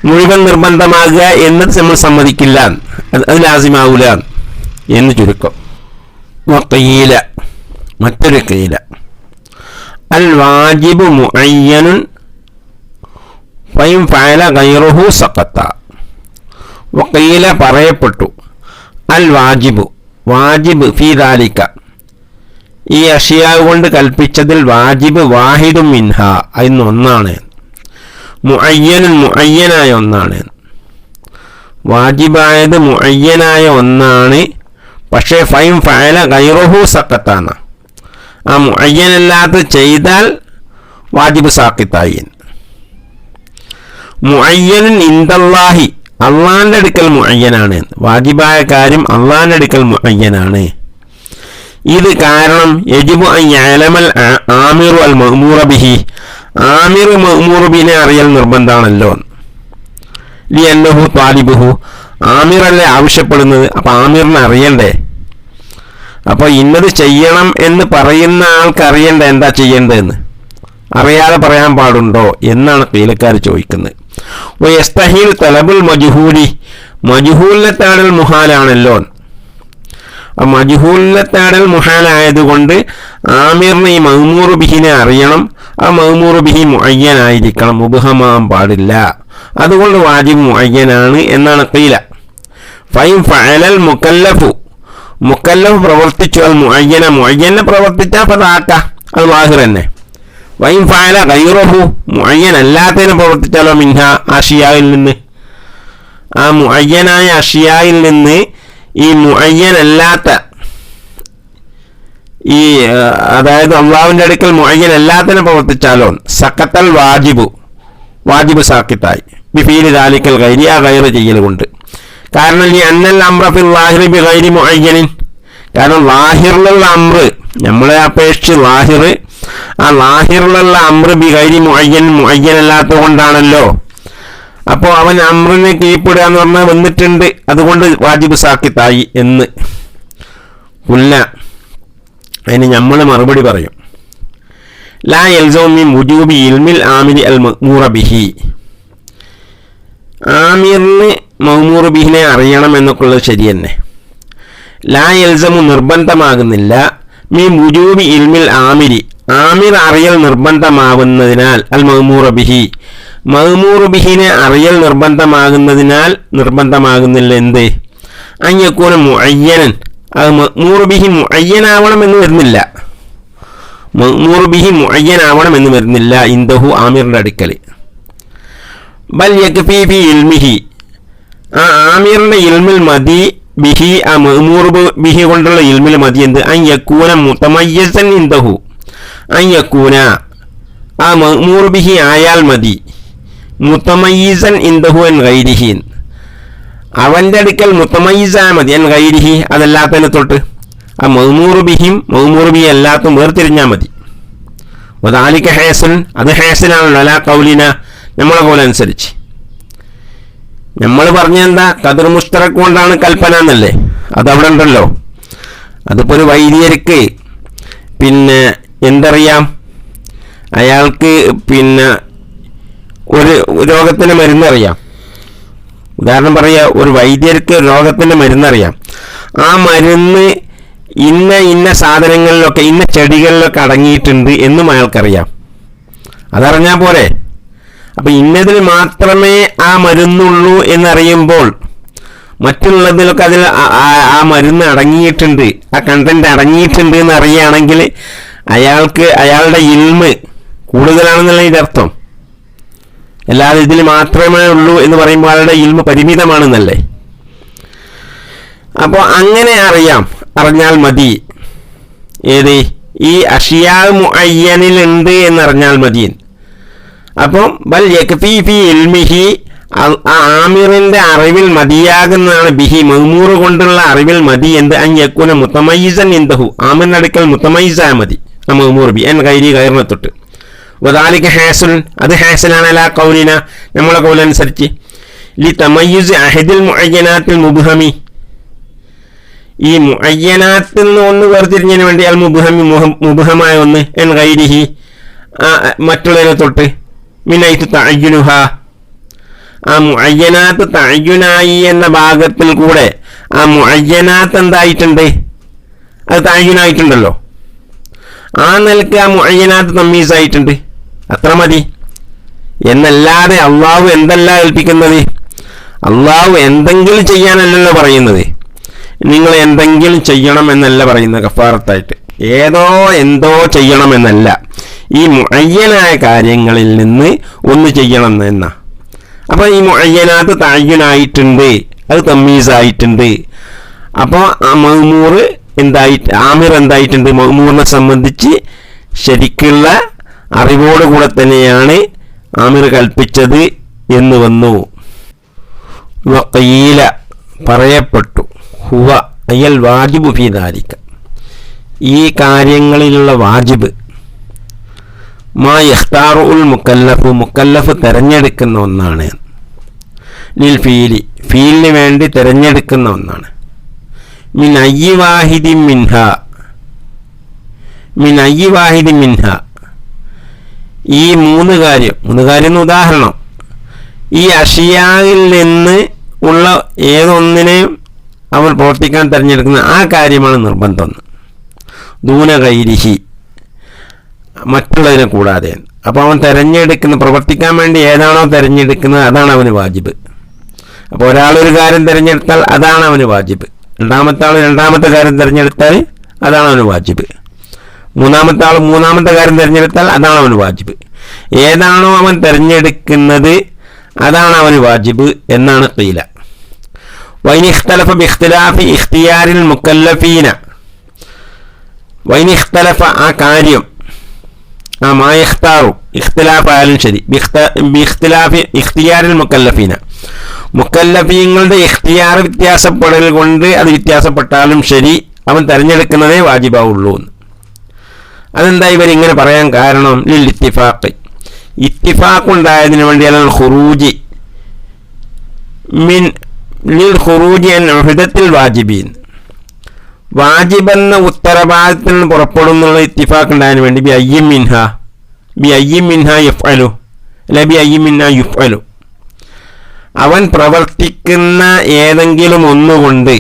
മുഴുവൻ നിർബന്ധമാകുക എന്നത് നമ്മൾ സമ്മതിക്കില്ല, അത് ലാസിമാവൂല എന്ന് ചുരുക്കം. വഖീല, മറ്റൊരു ഖീല, അൽ വാജിബു മുഅയ്യനുൻ ഫഇൻ ഫഅല ഗൈറുഹു സഖത. വഖീല, പറയപ്പെട്ടു, അൽ വാജിബ് ഫീ ദാലിക, ഈ അഷിയ കൊണ്ട് കൽപ്പിച്ചതിൽ വാജിബ് വാഹിദും മിൻഹ, അതിന് ഒന്നാണ്. മുഅയ്യനായ ഒന്നാണ്, വാജിബായത് മുഅയ്യനായ ഒന്നാണ്. പക്ഷേ ഫൈൻ ഫഅല ഗൈറുഹു സഖത്താണ്, ആ മുഅയ്യനല്ലാത്ത ചെയ്താൽ വാജിബ് സാഖിത്തായി. മുഅയ്യനുൻ ഇൻദല്ലാഹി, അള്ളാന്റെ അടുക്കൽ മുഅയ്യനാണ്, വാജിബായ കാര്യം അള്ളാന്റെ അടുക്കൽ മുഅയ്യനാണ്. ഇത് കാരണം യജിബു അൻ യഅലമൽ ആമിറു അൽ മഅ്മൂറ ബിഹി, ആമിർ മഅ്മൂർ ബിഹിനെ അറിയൽ നിർബന്ധമാണല്ലോ. ലിഅന്നഹു താലിബുഹു, ആമിറല്ലേ ആവശ്യപ്പെടുന്നത്, അപ്പൊ ആമിറിനെ അറിയണ്ടേ. അപ്പൊ ഇന്നത് ചെയ്യണം എന്ന് പറയുന്ന ആൾക്ക് അറിയണ്ടേ എന്താ ചെയ്യേണ്ടതെന്ന്. അറിയാതെ പറയാൻ പാടുണ്ടോ എന്നാണ് ഖീലക്കാർ ചോദിക്കുന്നത്. യസ്തഹീൽ തലബുൽ മജ്ഹൂലി, മജ്ഹൂലിനെ താടൽ മുഹാലാണല്ലോ. മജ്ഹൂലിനെ താടൽ മുഹാലായതുകൊണ്ട് ആമിറിന് ഈ മഅ്മൂർ ബിഹിനെ അറിയണം, ആ മഅ്മൂർ ബിഹി മുഅയ്യനായിരിക്കണം, മുബ്ഹമാൻ പാടില്ല. അതുകൊണ്ട് വാജിബ് മുഅയ്യനാണ് എന്നാണ് ഖീല. ഫൈൻ ഫഅലൽ മുക്കല്ലഫു, മുക്കല്ലഫ് പ്രവർത്തിച്ചു, അൽ മുഅയ്യനെ പ്രവർത്തിച്ചാൽ ഫദാക, അത് വാഹിർ തന്നെ. വൈൻ ഫഅല ഗൈറുഹു, മുഅയ്യൻ അല്ലാത്തതിനെ പ്രവർത്തിച്ചാലോ മിൻഹ, അഷിയായിൽ നിന്ന്, ആ മുഅയ്യനായ അഷിയായിൽ നിന്ന് ഈ മുഅയ്യൻ അല്ലാത്ത ഈ അതായത് അള്ളാഹുവിന്റെ അടുക്കൽ മുഅയ്യൻ അല്ലാത്തതിനെ പ്രവർത്തിച്ചാലോ സഖത്തൽ വാജിബ് സാഖിത്തായി ബിഫീലി ദാലിക്കൽ ഗൈരി, ആ ഗൈർ ചെയ്യൽ കൊണ്ട്. കാരണം ഈ അന്നൽ അംറ ഫിൽ ലാഹിറി ബി ഗൈരി മുഅയ്യനിൻ, കാരണം ലാഹിറിലുള്ള അംറ് നമ്മളെ അപേക്ഷിച്ച് ആ ലാഹിറിലുള്ള അംറ് ബി ഗൈരി മുഅയ്യൻ അല്ലാത്തത് കൊണ്ടാണല്ലോ. അപ്പോൾ അവൻ അംറിനെ കീഴ്പ്പെടുക എന്ന് പറഞ്ഞാൽ വന്നിട്ടുണ്ട്, അതുകൊണ്ട് വാജിബ് സാഖിത്തായി എന്ന്. അതിന് നമ്മൾ മറുപടി പറയും, ലാ യൽസമു മിൻ വുജൂബി ഇൽമിൽ ആമിരി അൽ മഅ്മൂറ ബിഹി, ആമിറിന് മഅ്മൂർ ബിഹിനെ അറിയണം എന്നൊക്കെ ഉള്ളത് ശരി തന്നെ. ലാ യൽസമു നിർബന്ധമാകുന്നില്ല, മീ വുജൂബി ഇൽമിൽ ആമിരി ആമിർ അറിയൽ നിർബന്ധമാകുന്നതിനാൽ അൽ മഅ്മൂറ ബിഹി മഅ്മൂറു ബിഹിനെ അറിയൽ നിർബന്ധമാകുന്നില്ല എന്ത് അൻ യകൂന മുഅയ്യനൻ അത് മഅ്മൂറു ബിഹി മുഅയ്യനാവണമെന്ന് വരുന്നില്ല മഅ്മൂറു ബിഹി മുഅയ്യനാവണമെന്ന് വരുന്നില്ല ഇൻദഹു ആമിറിൻ്റെ അടുക്കൽ ബൽ യക്ഫി ഫി ഇൽമിഹി ആ ആമിറിൻ്റെ ഇൽമിൽ മതി ബിഹി ആ മഅ്മൂറു ബിഹി കൊണ്ടുള്ള ഇൽമിൽ മതി എന്ത് അൻ യകൂന മുതമയ്യിസൻ ഇൻദഹു അൻ യകൂന ആ മഅ്മൂറു ബിഹി ആയാൽ മതി മുതമയ്യിസൻ ഇൻദഹു അൻ ഗൈരിഹി അവൻ്റെ അടുക്കൽ മുതമയ്യിസായ മതി അൻ ഗൈരിഹി അതല്ലാത്തതിനെ തൊട്ട് ആ മഅ്മൂറു ബിഹിയും മഅ്മൂറു ബിഹി അല്ലാത്തും വേർതിരിഞ്ഞാൽ മതി വദാലിക ഹേസൻ അത് ഹേസനാണല്ലോ അലാ ഖൗലിന നമ്മളെ കോലനുസരിച്ച് നമ്മൾ പറഞ്ഞെന്താ ഖദർ മുസ്തറക്ക് കൊണ്ടാണ് കൽപ്പന എന്നല്ലേ അതവിടെ ഉണ്ടല്ലോ. അതിപ്പോൾ ഒരു വൈദ്യർക്ക് പിന്നെ എന്തറിയാം അയാൾക്ക് പിന്നെ ഒരു രോഗത്തിൻ്റെ മരുന്നറിയാം. ഉദാഹരണം പറയുക, ഒരു വൈദ്യർക്ക് രോഗത്തിൻ്റെ മരുന്നറിയാം. ആ മരുന്ന് ഇന്ന സാധനങ്ങളിലൊക്കെ ഇന്ന ചെടികളിലൊക്കെ അടങ്ങിയിട്ടുണ്ട് എന്നും അയാൾക്കറിയാം. അതറിഞ്ഞാൽ പോരെ. അപ്പം ഇന്നതിൽ മാത്രമേ ആ മരുന്നുള്ളൂ എന്നറിയുമ്പോൾ മറ്റുള്ളതിലൊക്കെ അതിൽ ആ മരുന്ന് അടങ്ങിയിട്ടുണ്ട്, ആ കണ്ടന്റ് അടങ്ങിയിട്ടുണ്ട് എന്ന് അറിയുകയാണെങ്കിൽ അയാൾക്ക് അയാളുടെ ഇൽമ് കൂടുതലാണെന്നുള്ള ഇതിൻ്റെ അർത്ഥം. അല്ലാതെ ഇതിൽ മാത്രമേ ഉള്ളൂ എന്ന് പറയുമ്പോൾ അയാളുടെ ഇൽമ് പരിമിതമാണെന്നല്ലേ. അപ്പോൾ അങ്ങനെ അറിഞ്ഞാൽ മതി. ഏത് ഈ അഷിയാ മുഅയ്യനിലുണ്ട് എന്നറിഞ്ഞാൽ മതി. അപ്പം ബൽ യക്ഫി ഫി ഇൽമിഹി ആ ആമിറിൻ്റെ അറിവിൽ മതിയാകുന്നതാണ് ബിഹി മഅ്മൂറ് കൊണ്ടുള്ള അറിവിൽ മതി എന്ത് അൻ യകൂന മുതമയ്യിസൻ ഇൻദഹു ആമിറിൻ്റെ അടുക്കൽ മുതമയ്യിസായ മതി ആ മഅ്മൂർ ബി അൻ ഗൈരി ഗൈറിനെ തൊട്ട്. വദാലിക ഹാസുൻ അത് ഹാസനാണ് അലാ ഖൗലിന നമ്മളെ ഖൗലനുസരിച്ച് ലി തമയ്യുസ് അഹദിൽ മുഅയ്യനാത്തിൽ മുബ്ഹമി ഈ മുഅയ്യനാത്തിൽ നിന്ന് ഒന്ന് വേർതിരിഞ്ഞതിന് വേണ്ടി അൽ മുബ്ഹമി മുബ്ഹമായ ഒന്ന് എൻ ഗൈരിഹി മറ്റുള്ളതിനെ തൊട്ട് മിനൈത്ത് തഅയ്യുനുഹ ആ മുഅയ്യനാത്ത് തഅയ്യുനായി എന്ന ഭാഗത്തിൽ കൂടെ ആ മുഅയ്യനാത്ത് എന്തായിട്ടുണ്ട്, അത് തഅയ്യുനായിട്ടുണ്ടല്ലോ. ആ നിലക്ക് ആ മുഅയ്യനാത്ത് തമ്മീസായിട്ടുണ്ട്, അത്ര മതി എന്നല്ലാതെ അള്ളാഹു എന്തല്ല ഏൽപ്പിക്കുന്നത്. അള്ളാഹു എന്തെങ്കിലും ചെയ്യാനല്ലല്ലോ പറയുന്നത്, നിങ്ങൾ എന്തെങ്കിലും ചെയ്യണം എന്നല്ല പറയുന്നത് കഫാറത്തായിട്ട്. എന്തോ ചെയ്യണമെന്നല്ല, ഈ മുഅയ്യനായ കാര്യങ്ങളിൽ നിന്ന് ഒന്ന് ചെയ്യണം എന്നാ. അപ്പോൾ ഈ മുഅയ്യനാത്ത് തഅയ്യുനായിട്ടുണ്ട്, അത് തമ്മീസായിട്ടുണ്ട്. അപ്പോൾ ആ മഅ്മൂർ ആമിർ എന്തായിട്ടുണ്ട്, മഅ്മൂറിനെ സംബന്ധിച്ച് ശരിക്കുള്ള അറിവോടുകൂടെ തന്നെയാണ് ആമിർ കൽപ്പിച്ചത് എന്ന് വന്നു. വഖീല പറയപ്പെട്ടു ഹുവ അയൽ വാജിബു ഫീ ദാലിക ഈ കാര്യങ്ങളിലുള്ള വാജിബ് മാ യഖ്താറുൽ മുക്കല്ലഫ് തിരഞ്ഞെടുക്കുന്ന ഒന്നാണ്. ലിൽ ഫീലിന് വേണ്ടി തിരഞ്ഞെടുക്കുന്ന ഒന്നാണ്. മിൻ അയ്യി വാഹിദിൻ മിൻഹ ഈ മൂന്ന് കാര്യം എന്ന് ഉദാഹരണം ഈ അഷിയായിൽ നിന്ന് ഉള്ള ഏതൊന്നിനെയും അവൻ പ്രവർത്തിക്കാൻ തിരഞ്ഞെടുക്കുന്ന ആ കാര്യമാണ് നിർബന്ധം. ദൂന ഗൈരിഹി മറ്റുള്ളതിനെ കൂടാതെ. അപ്പോൾ അവൻ പ്രവർത്തിക്കാൻ വേണ്ടി ഏതാണോ തിരഞ്ഞെടുക്കുന്നത് അതാണ് അവന് വാജിബ്. അപ്പോൾ ഒരാളൊരു കാര്യം തിരഞ്ഞെടുത്താൽ അതാണ് അവന് വാജിബ്. രണ്ടാമത്തെ ആൾ രണ്ടാമത്തെ കാര്യം തിരഞ്ഞെടുത്താൽ അതാണ് അവന് വാജിബ്. മൂന്നാമത്തെ ആൾ മൂന്നാമത്തെ കാര്യം തിരഞ്ഞെടുത്താൽ അതാണ് അവന് വാജിബ്. ഏതാണോ അവൻ തിരഞ്ഞെടുക്കുന്നത് അതാണ് അവന് വാജിബ് എന്നാണ് ഖീല. വൈൻ ഇഖ്തലഫ ബിഖ്തിലാഫി ഇഖ്തിയാരിൽ മുക്കല്ലഫീന വൈൻ ഇഖ്തലഫ ആ കാര്യം മാ യഖ്താറു ഇഖ്തിലാഫ് ആയാലും ശരി ബിഖ്തിലാഫി ഇഖ്തിയാരിൽ മുക്കല്ലഫീങ്ങളുടെ ഇഖ്തിയാർ വ്യത്യാസപ്പെടൽ കൊണ്ട് അത് വ്യത്യാസപ്പെട്ടാലും ശരി അവൻ തിരഞ്ഞെടുക്കുന്നതേ വാജിബാവുള്ളൂ. അതെന്താ ഇവരിങ്ങനെ പറയാൻ കാരണം? ലിൽ ഇത്തിഫാഖ് ഉണ്ടായതിനു വേണ്ടി അൽ ഖുറൂജി അൻ ഉഹ്ദത്തിൽ വാജിബീൻ വാജിബെന്ന ഉത്തരവാദിത്തത്തിൽ നിന്ന് പുറപ്പെടുന്നുള്ള ഇത്തിഫാഖ് ഉണ്ടായതിനു വേണ്ടി ബി അയ്യിൻ മിൻഹ യുഫ്അലു അല്ല ബി അയ്യിൻ മിൻഹ യുഫ്അലു അവൻ പ്രവർത്തിക്കുന്ന ഏതെങ്കിലും ഒന്നുകൊണ്ട്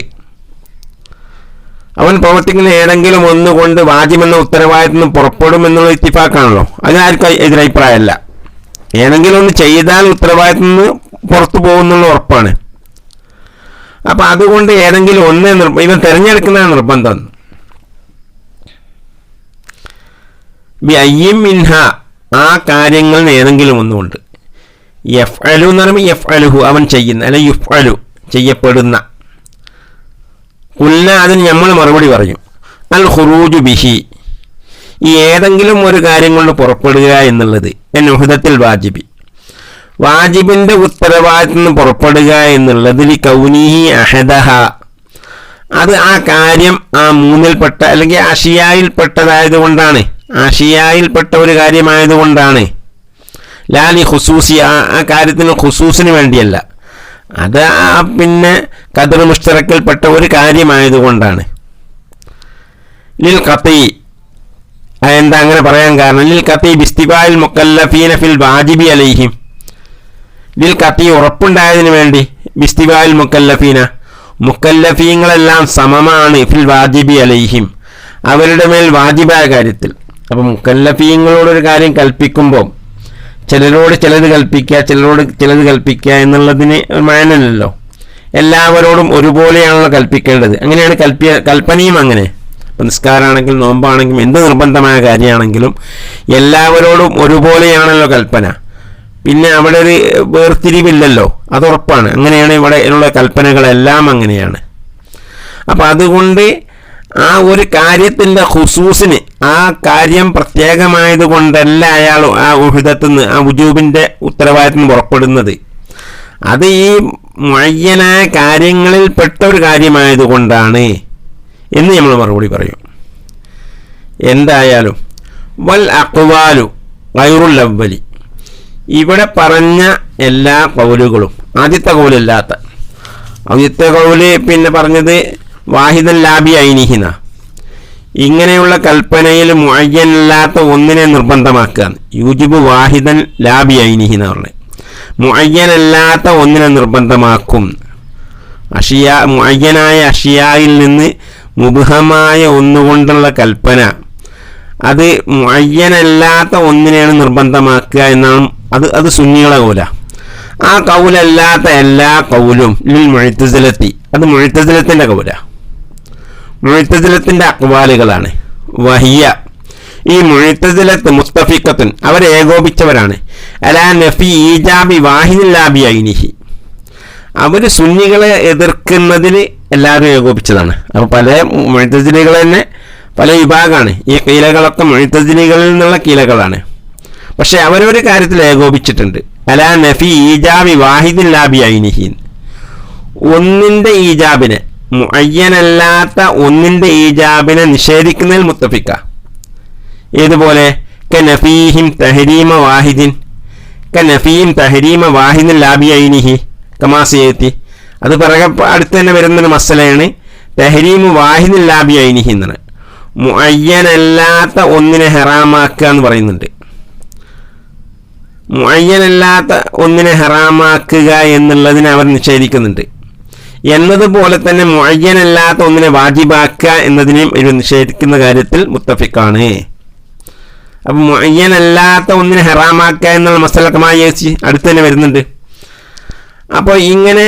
അവൻ പ്രവർത്തിക്കുന്ന ഏതെങ്കിലും ഒന്നുകൊണ്ട് വാജിബെന്ന ഉത്തരവാദിത്തം നിന്ന് പുറപ്പെടും എന്നുള്ള ഇത്തിഫാക്കാണല്ലോ. അതിനാർക്കും എതിരഭിപ്രായമല്ല. ഏതെങ്കിലും ഒന്ന് ചെയ്താൽ ഉത്തരവാദിത്തം നിന്ന് പുറത്തു പോകുന്നുള്ള ഉറപ്പാണ്. അപ്പം അതുകൊണ്ട് ഏതെങ്കിലും ഒന്ന് ഇവൻ തിരഞ്ഞെടുക്കുന്ന നിർബന്ധം. ബി അയ്യം മിൻഹ, ആ കാര്യങ്ങളിൽ ഏതെങ്കിലും ഒന്നുകൊണ്ട്. യഫ് അലു എന്ന് പറയുമ്പോൾ യഫ് അലുഹു, അവൻ ചെയ്യുന്ന, അല്ലെ യുഫ് അലു, ചെയ്യപ്പെടുന്ന. കുല്ല, അതിന് നമ്മൾ മറുപടി പറയും അൽ ഖുറൂജു ബിഹി, ഈ ഏതെങ്കിലും ഒരു കാര്യം കൊണ്ട് പുറപ്പെടുക എന്നുള്ളത് എന്നുഹദത്തിൽ വാജിബി, വാജിബിൻ്റെ ഉത്തരവാദിത്തത്തിൽ നിന്ന് പുറപ്പെടുക എന്നുള്ളത് ലി കൗനിഹി അഹദഹ, അത് ആ കാര്യം ആ മൂന്നിൽപ്പെട്ട അല്ലെങ്കിൽ ആഷിയായിൽപ്പെട്ടതായതുകൊണ്ടാണ്, ആഷിയായിൽപ്പെട്ട ഒരു കാര്യമായതുകൊണ്ടാണ്. ലാലി ഖുസൂസി, ആ കാര്യത്തിന് ഖുസൂസിന് വേണ്ടിയല്ല, അത് പിന്നെ ഖദർ മുഷ്തറക്കിൽപ്പെട്ട ഒരു കാര്യമായതുകൊണ്ടാണ്. ലിൽ ഖത്തി, അതെന്താ അങ്ങനെ പറയാൻ കാരണം? ലിൽ ഖത്തി ബിസ്തിബായിൽ മുക്കല്ലഫീന ഫിൽ വാജിബി അലൈഹിം, ലിൽ ഖത്തി ഉറപ്പുണ്ടായതിനു വേണ്ടി, ബിസ്തിബായിൽ മുക്കല്ലഫീന, മുക്കല്ലഫീങ്ങളെല്ലാം സമമാണ് ഫിൽ വാജിബി അലൈഹിം, അവരുടെ മേൽ വാജിബായ കാര്യത്തിൽ. അപ്പം മുക്കല്ലഫീങ്ങളോടൊരു കാര്യം കൽപ്പിക്കുമ്പോൾ ചിലരോട് ചിലത് കൽപ്പിക്കുക, ചിലരോട് ചിലത് കൽപ്പിക്കുക എന്നുള്ളതിന് മാനല്ലോ. എല്ലാവരോടും ഒരുപോലെയാണല്ലോ കൽപ്പിക്കേണ്ടത്. അങ്ങനെയാണ് കൽപ്പനയും അങ്ങനെ. ഇപ്പം നിസ്കാരമാണെങ്കിലും നോമ്പാണെങ്കിലും എന്ത് നിർബന്ധമായ കാര്യമാണെങ്കിലും എല്ലാവരോടും ഒരുപോലെയാണല്ലോ കൽപ്പന. പിന്നെ അവിടെ ഒരു വേർതിരിവില്ലല്ലോ, അതുറപ്പാണ്. അങ്ങനെയാണ് ഇവിടെ ഉള്ള കൽപ്പനകളെല്ലാം അങ്ങനെയാണ്. അപ്പം അതുകൊണ്ട് ആ ഒരു കാര്യത്തിൻ്റെ ഖുസൂസിന്, ആ കാര്യം പ്രത്യേകമായത് കൊണ്ടല്ല അയാൾ ആ ഉഹദത്തിൽ നിന്ന്, ആ വുജൂബിൻ്റെ ഉത്തരവാദിത്തം നിന്ന് പുറപ്പെടുന്നത്. അത് ഈ മുഅയ്യനായ കാര്യങ്ങളിൽ പെട്ട ഒരു കാര്യമായതുകൊണ്ടാണ് എന്ന് നമ്മൾ മറുപടി പറയും. എന്തായാലും വൽ അഖ്വാലു ഗൈറുൽ അവ്വലി, ഇവിടെ പറഞ്ഞ എല്ലാ കൗലുകളും, ആദ്യത്തെ കൗലില്ലാത്ത, ആദ്യത്തെ കൗല് പിന്നെ പറഞ്ഞത് വാഹിദൻ ലാബി ഐനിഹിന, ഇങ്ങനെയുള്ള കൽപ്പനയിൽ മുഅയ്യനല്ലാത്ത ഒന്നിനെ നിർബന്ധമാക്കുക. യൂജിബു വാഹിദൻ ലാബി ഐനിഹിന പറഞ്ഞത്, മുഅയ്യനല്ലാത്ത ഒന്നിനെ നിർബന്ധമാക്കും. മുഅയ്യനായ അഷിയായിൽ നിന്ന് മുബ്ഹമായ ഒന്നുകൊണ്ടുള്ള കൽപ്പന, അത് മുഅയ്യനല്ലാത്ത ഒന്നിനെയാണ് നിർബന്ധമാക്കുക എന്നാണ്. അത് സുന്നികളെ കൗല. ആ കൗലല്ലാത്ത എല്ലാ കൗലും ലിൽ മുഅ്തസിലത്തി, അത് മുഅ്തസിലത്തിൻ്റെ കൗല, മുഅ്തസിലത്തിൻ്റെ അഖ്വാലുകളാണ്. വഹിയ, ഈ മുഅ്തസിലത്ത് മുസ്തഫിഖത്തുൻ, അവർ ഏകോപിച്ചവരാണ്. അലാ നഫി ഈജാബി വാഹിദിൻ ലാബി ഐനിഹി, അവർ സുന്നികളെ എതിർക്കുന്നതിൽ എല്ലാവരും ഏകോപിച്ചതാണ്. അപ്പോൾ പല മുഅ്തസിലികൾ തന്നെ പല വിഭാഗമാണ്. ഈ കീലകളൊക്കെ മുഅ്തസിലികളിൽ നിന്നുള്ള കീലകളാണ്. പക്ഷെ അവരൊരു കാര്യത്തിൽ ഏകോപിച്ചിട്ടുണ്ട്. അലാ നഫി ഈജാബി വാഹിദിൻ ലാബി ഐനിഹി, ഒന്നിൻ്റെ ഈജാബിനെ, മുഅയ്യനല്ലാത്ത ഒന്നിൻ്റെ ഈജാബിനെ നിഷേധിക്കുന്നതിൽ മുത്തഫിക്ക. ഏതുപോലെ? കനഫീഹിം തഹരീമ വാഹിദിൻ, കനഫീം തഹരീമ വാഹിദിൻ ലാബി ഐനിഹി കമാസിയത്തി, അത് പിറകെ അടുത്ത് തന്നെ വരുന്നൊരു മസലയാണ് തഹരീമു വാഹിദിൻ ലാബി ഐനിഹി എന്നാണ്. മുഅയ്യനല്ലാത്ത ഒന്നിനെ ഹറാമാക്കുക എന്ന് പറയുന്നുണ്ട്. മുഅയ്യനല്ലാത്ത ഒന്നിനെ ഹറാമാക്കുക എന്നുള്ളതിനെ അവർ നിഷേധിക്കുന്നുണ്ട്. എന്നതുപോലെ തന്നെ മുഅയ്യനല്ലാത്ത ഒന്നിനെ വാജിബാക്കുക എന്നതിനെയും ഇവർ നിഷേധിക്കുന്ന കാര്യത്തിൽ മുത്തഫിക്കാണ്. അപ്പം മുഅയ്യനല്ലാത്ത ഒന്നിനെ ഹറാമാക്കുക എന്നുള്ള മസലക്കമായി അടുത്ത് തന്നെ വരുന്നുണ്ട്. അപ്പോൾ ഇങ്ങനെ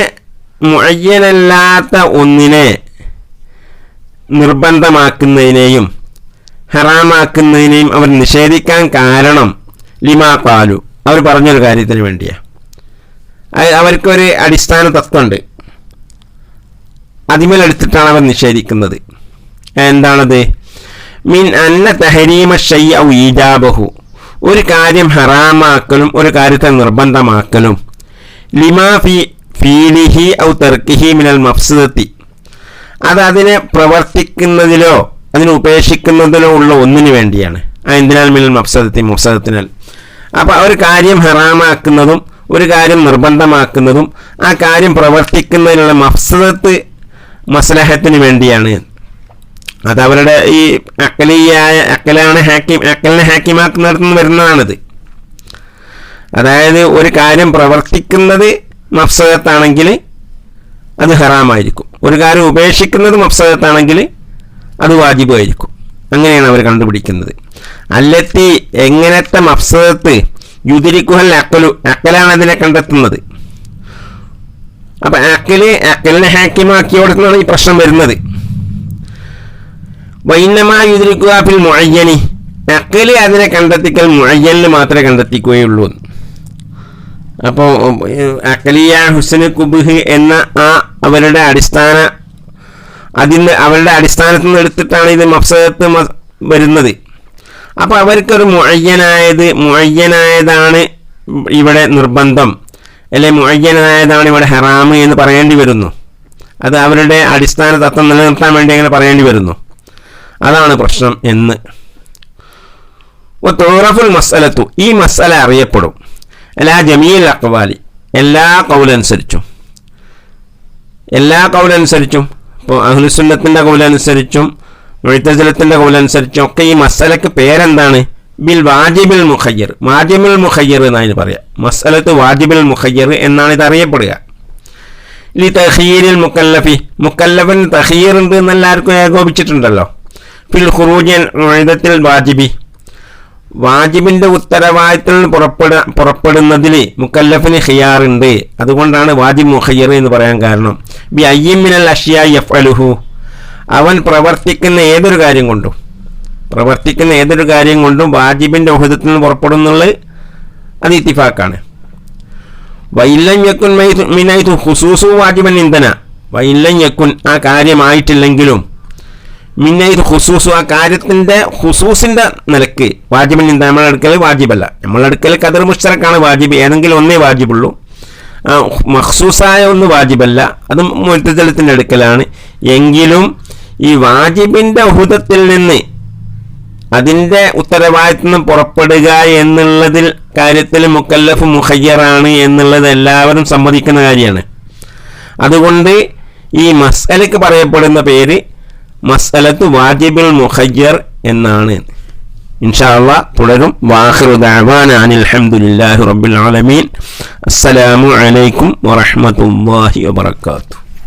മുഅയ്യനല്ലാത്ത ഒന്നിനെ നിർബന്ധമാക്കുന്നതിനെയും ഹറാമാക്കുന്നതിനെയും അവർ നിഷേധിക്കാൻ കാരണം ലിമാ ഖാലു, അവർ പറഞ്ഞൊരു കാര്യത്തിന് വേണ്ടിയാണ്. അവർക്കൊരു അടിസ്ഥാന തത്വമുണ്ട്, അതിമേലെടുത്തിട്ടാണ് അവർ നിഷേധിക്കുന്നത്. എന്താണത്? മിൻ അന്ന തഹരീമ ഷൈഅ ഔ ഈജാബഹു, ഒരു കാര്യം ഹറാമാക്കലും ഒരു കാര്യത്തെ നിർബന്ധമാക്കലും ലിമാ ഫീലിഹി ഔ തർക്കിഹി മിനൽ മഫ്സദത്തി, അത് അതിനെ പ്രവർത്തിക്കുന്നതിലോ അതിനെ ഉപേക്ഷിക്കുന്നതിലോ ഉള്ള ഒന്നിനു വേണ്ടിയാണ്. എന്തിനാൽ മിനൽ മഫ്സദത്തി, മഫ്സദത്തിനാൽ. അപ്പോൾ ഒരു കാര്യം ഹറാമാക്കുന്നതും ഒരു കാര്യം നിർബന്ധമാക്കുന്നതും ആ കാര്യം പ്രവർത്തിക്കുന്നതിനുള്ള മഫ്സദത്ത് മസ്ലഹത്തിന് വേണ്ടിയാണ്. അത് അവരുടെ ഈ അക്കലാണ് അക്കലിനെ ഹാക്കിമാക്കുന്നിടത്തുനിന്ന് വരുന്നതാണിത്. അതായത് ഒരു കാര്യം പ്രവർത്തിക്കുന്നത് മഫ്സദത്താണെങ്കിൽ അത് ഹറാമായിരിക്കും, ഒരു കാര്യം ഉപേക്ഷിക്കുന്നത് മഫ്സദത്താണെങ്കിൽ അത് വാജിബായിരിക്കും. അങ്ങനെയാണ് അവർ കണ്ടുപിടിക്കുന്നത്. അല്ലത്തി എങ്ങനത്തെ മഫ്സദത്ത് യുദ്രിക്കുഹൽ അക്കലു, അക്കലാണ് അതിനെ കണ്ടെത്തുന്നത്. അപ്പം അക്കലിനെ ഹാക്കിമാക്കി കൊടുക്കുന്നതാണ് ഈ പ്രശ്നം വരുന്നത്. വൈന്നമാ യുദ്രിക്കുക ഫിൽ മുഅയ്യനി, അക്കല് അതിനെ കണ്ടെത്തിക്കൽ മുഅയ്യനിൽ മാത്രമേ കണ്ടെത്തിക്കുകയുള്ളൂ. അപ്പോൾ അക്കലിയ ഹുസ്ന് കുബ്ഹ് എന്ന ആ അവരുടെ അടിസ്ഥാന അവരുടെ അടിസ്ഥാനത്തിൽ നിന്ന് എടുത്തിട്ടാണ് ഇത് മഫ്സദത്ത് വരുന്നത്. അപ്പോൾ അവർക്കൊരു മുഅയ്യനായതാണ് ഇവിടെ നിർബന്ധം, അല്ലെ മുഅയ്യനായതാണ് ഇവിടെ ഹറാമ് എന്ന് പറയേണ്ടി വരുന്നു. അത് അവരുടെ അടിസ്ഥാന തത്വം നിലനിർത്താൻ വേണ്ടി അങ്ങനെ പറയേണ്ടി വരുന്നു. അതാണ് പ്രശ്നം എന്ന്. തുറഫുൽ മസ്അലത്തു, ഈ മസ്അല അറിയപ്പെടും അലാ ജമീൽ അഖ്വാലി, എല്ലാ കൗലനുസരിച്ചും. ഇപ്പോൾ അഹ്ലുസുന്നത്തിൻ്റെ കൗലനുസരിച്ചും മുഅ്തസിലത്തിൻ്റെ കൗലനുസരിച്ചും ഒക്കെ ഈ മസ്അലക്ക് പേരെന്താണ്? ബിൽ വാജിബിൽ മുഖയ്യർ, വാജിബുൽ മുഖയ്യർ എന്നാണ് പറയാം. മസ്അലത്ത് വാജിബുൽ മുഖയ്യർ എന്നാണ് ഇത് അറിയപ്പെടുക. ലി തഖീരിൽ മുക്കല്ലഫിന് തഖീർ ഉണ്ട് എന്ന് എല്ലാവർക്കും ഏകോപിച്ചിട്ടുണ്ടല്ലോ. ഫിൽ ഖുറൂജൻ മുഅ്ദത്തിൽ വാജിബി, വാജിബിൻ്റെ ഉത്തരവാദിത്തത്തിൽ പുറപ്പെടുന്നതിൽ മുക്കല്ലഫിന് ഖിയാറുണ്ട്. അതുകൊണ്ടാണ് വാജിബ് മുഖയ്യർ എന്ന് പറയാൻ കാരണം. ബി അയ്യിൻ മിനൽ അഷ്യാ യഫ്അലുഹു, അവൻ പ്രവർത്തിക്കുന്ന ഏതൊരു കാര്യം കൊണ്ടും വാജിബിൻ്റെ ഉഹദത്തിൽ നിന്ന് പുറപ്പെടുന്നുള്ളത് അത് ഇത്തിഫാക്കാണ്. വൈല്ലൻ യക്കുൻ മിനൈതു ഖുസൂസു വാജിബൻ ഇന്ധന, വൈല്ലൻ യക്കുൻ ആ കാര്യമായിട്ടില്ലെങ്കിലും മിന്നൈത് ഖുസൂസ് ആ കാര്യത്തിൻ്റെ ഖുസൂസിൻ്റെ നിലക്ക് വാജിബിൻ ഇന്ധന, നമ്മളെ അടുക്കൽ വാജിബല്ല, നമ്മളെ അടുക്കൽ ഖദർ മുശ്തറക്കാണ് വാജിബ്, ഏതെങ്കിലും ഒന്നേ വാജിബുള്ളൂ. മഖ്സൂസായ ഒന്ന് വാജിബല്ല, അതും മുഅ്തസിലത്തിൻ്റെ അടുക്കലാണ്. എങ്കിലും ഈ വാജിബിൻ്റെ ഉഹദത്തിൽ നിന്ന് അതിൻ്റെ ഉത്തരവാദിത്വം നിന്ന് പുറപ്പെടുക എന്നുള്ളതിൽ കാര്യത്തിൽ മുക്കല്ലഫ് മുഖയ്യറാണ് എന്നുള്ളത് എല്ലാവരും സമ്മതിക്കുന്ന കാര്യമാണ്. അതുകൊണ്ട് ഈ മസ്അലക്ക് പറയപ്പെടുന്ന പേര് മസ്അലത്ത് വാജിബുൽ മുഖയ്യർ എന്നാണ്. ഇൻഷാ അല്ലാഹ് തുടരും. വാഖിറു ദഅവാന അനിൽ ഹംദുലില്ലാഹി റബ്ബിൽ ആലമീൻ. അസ്സലാമു അലൈക്കും വറഹ്മത്തുള്ളാഹി വബറകാതുഹു.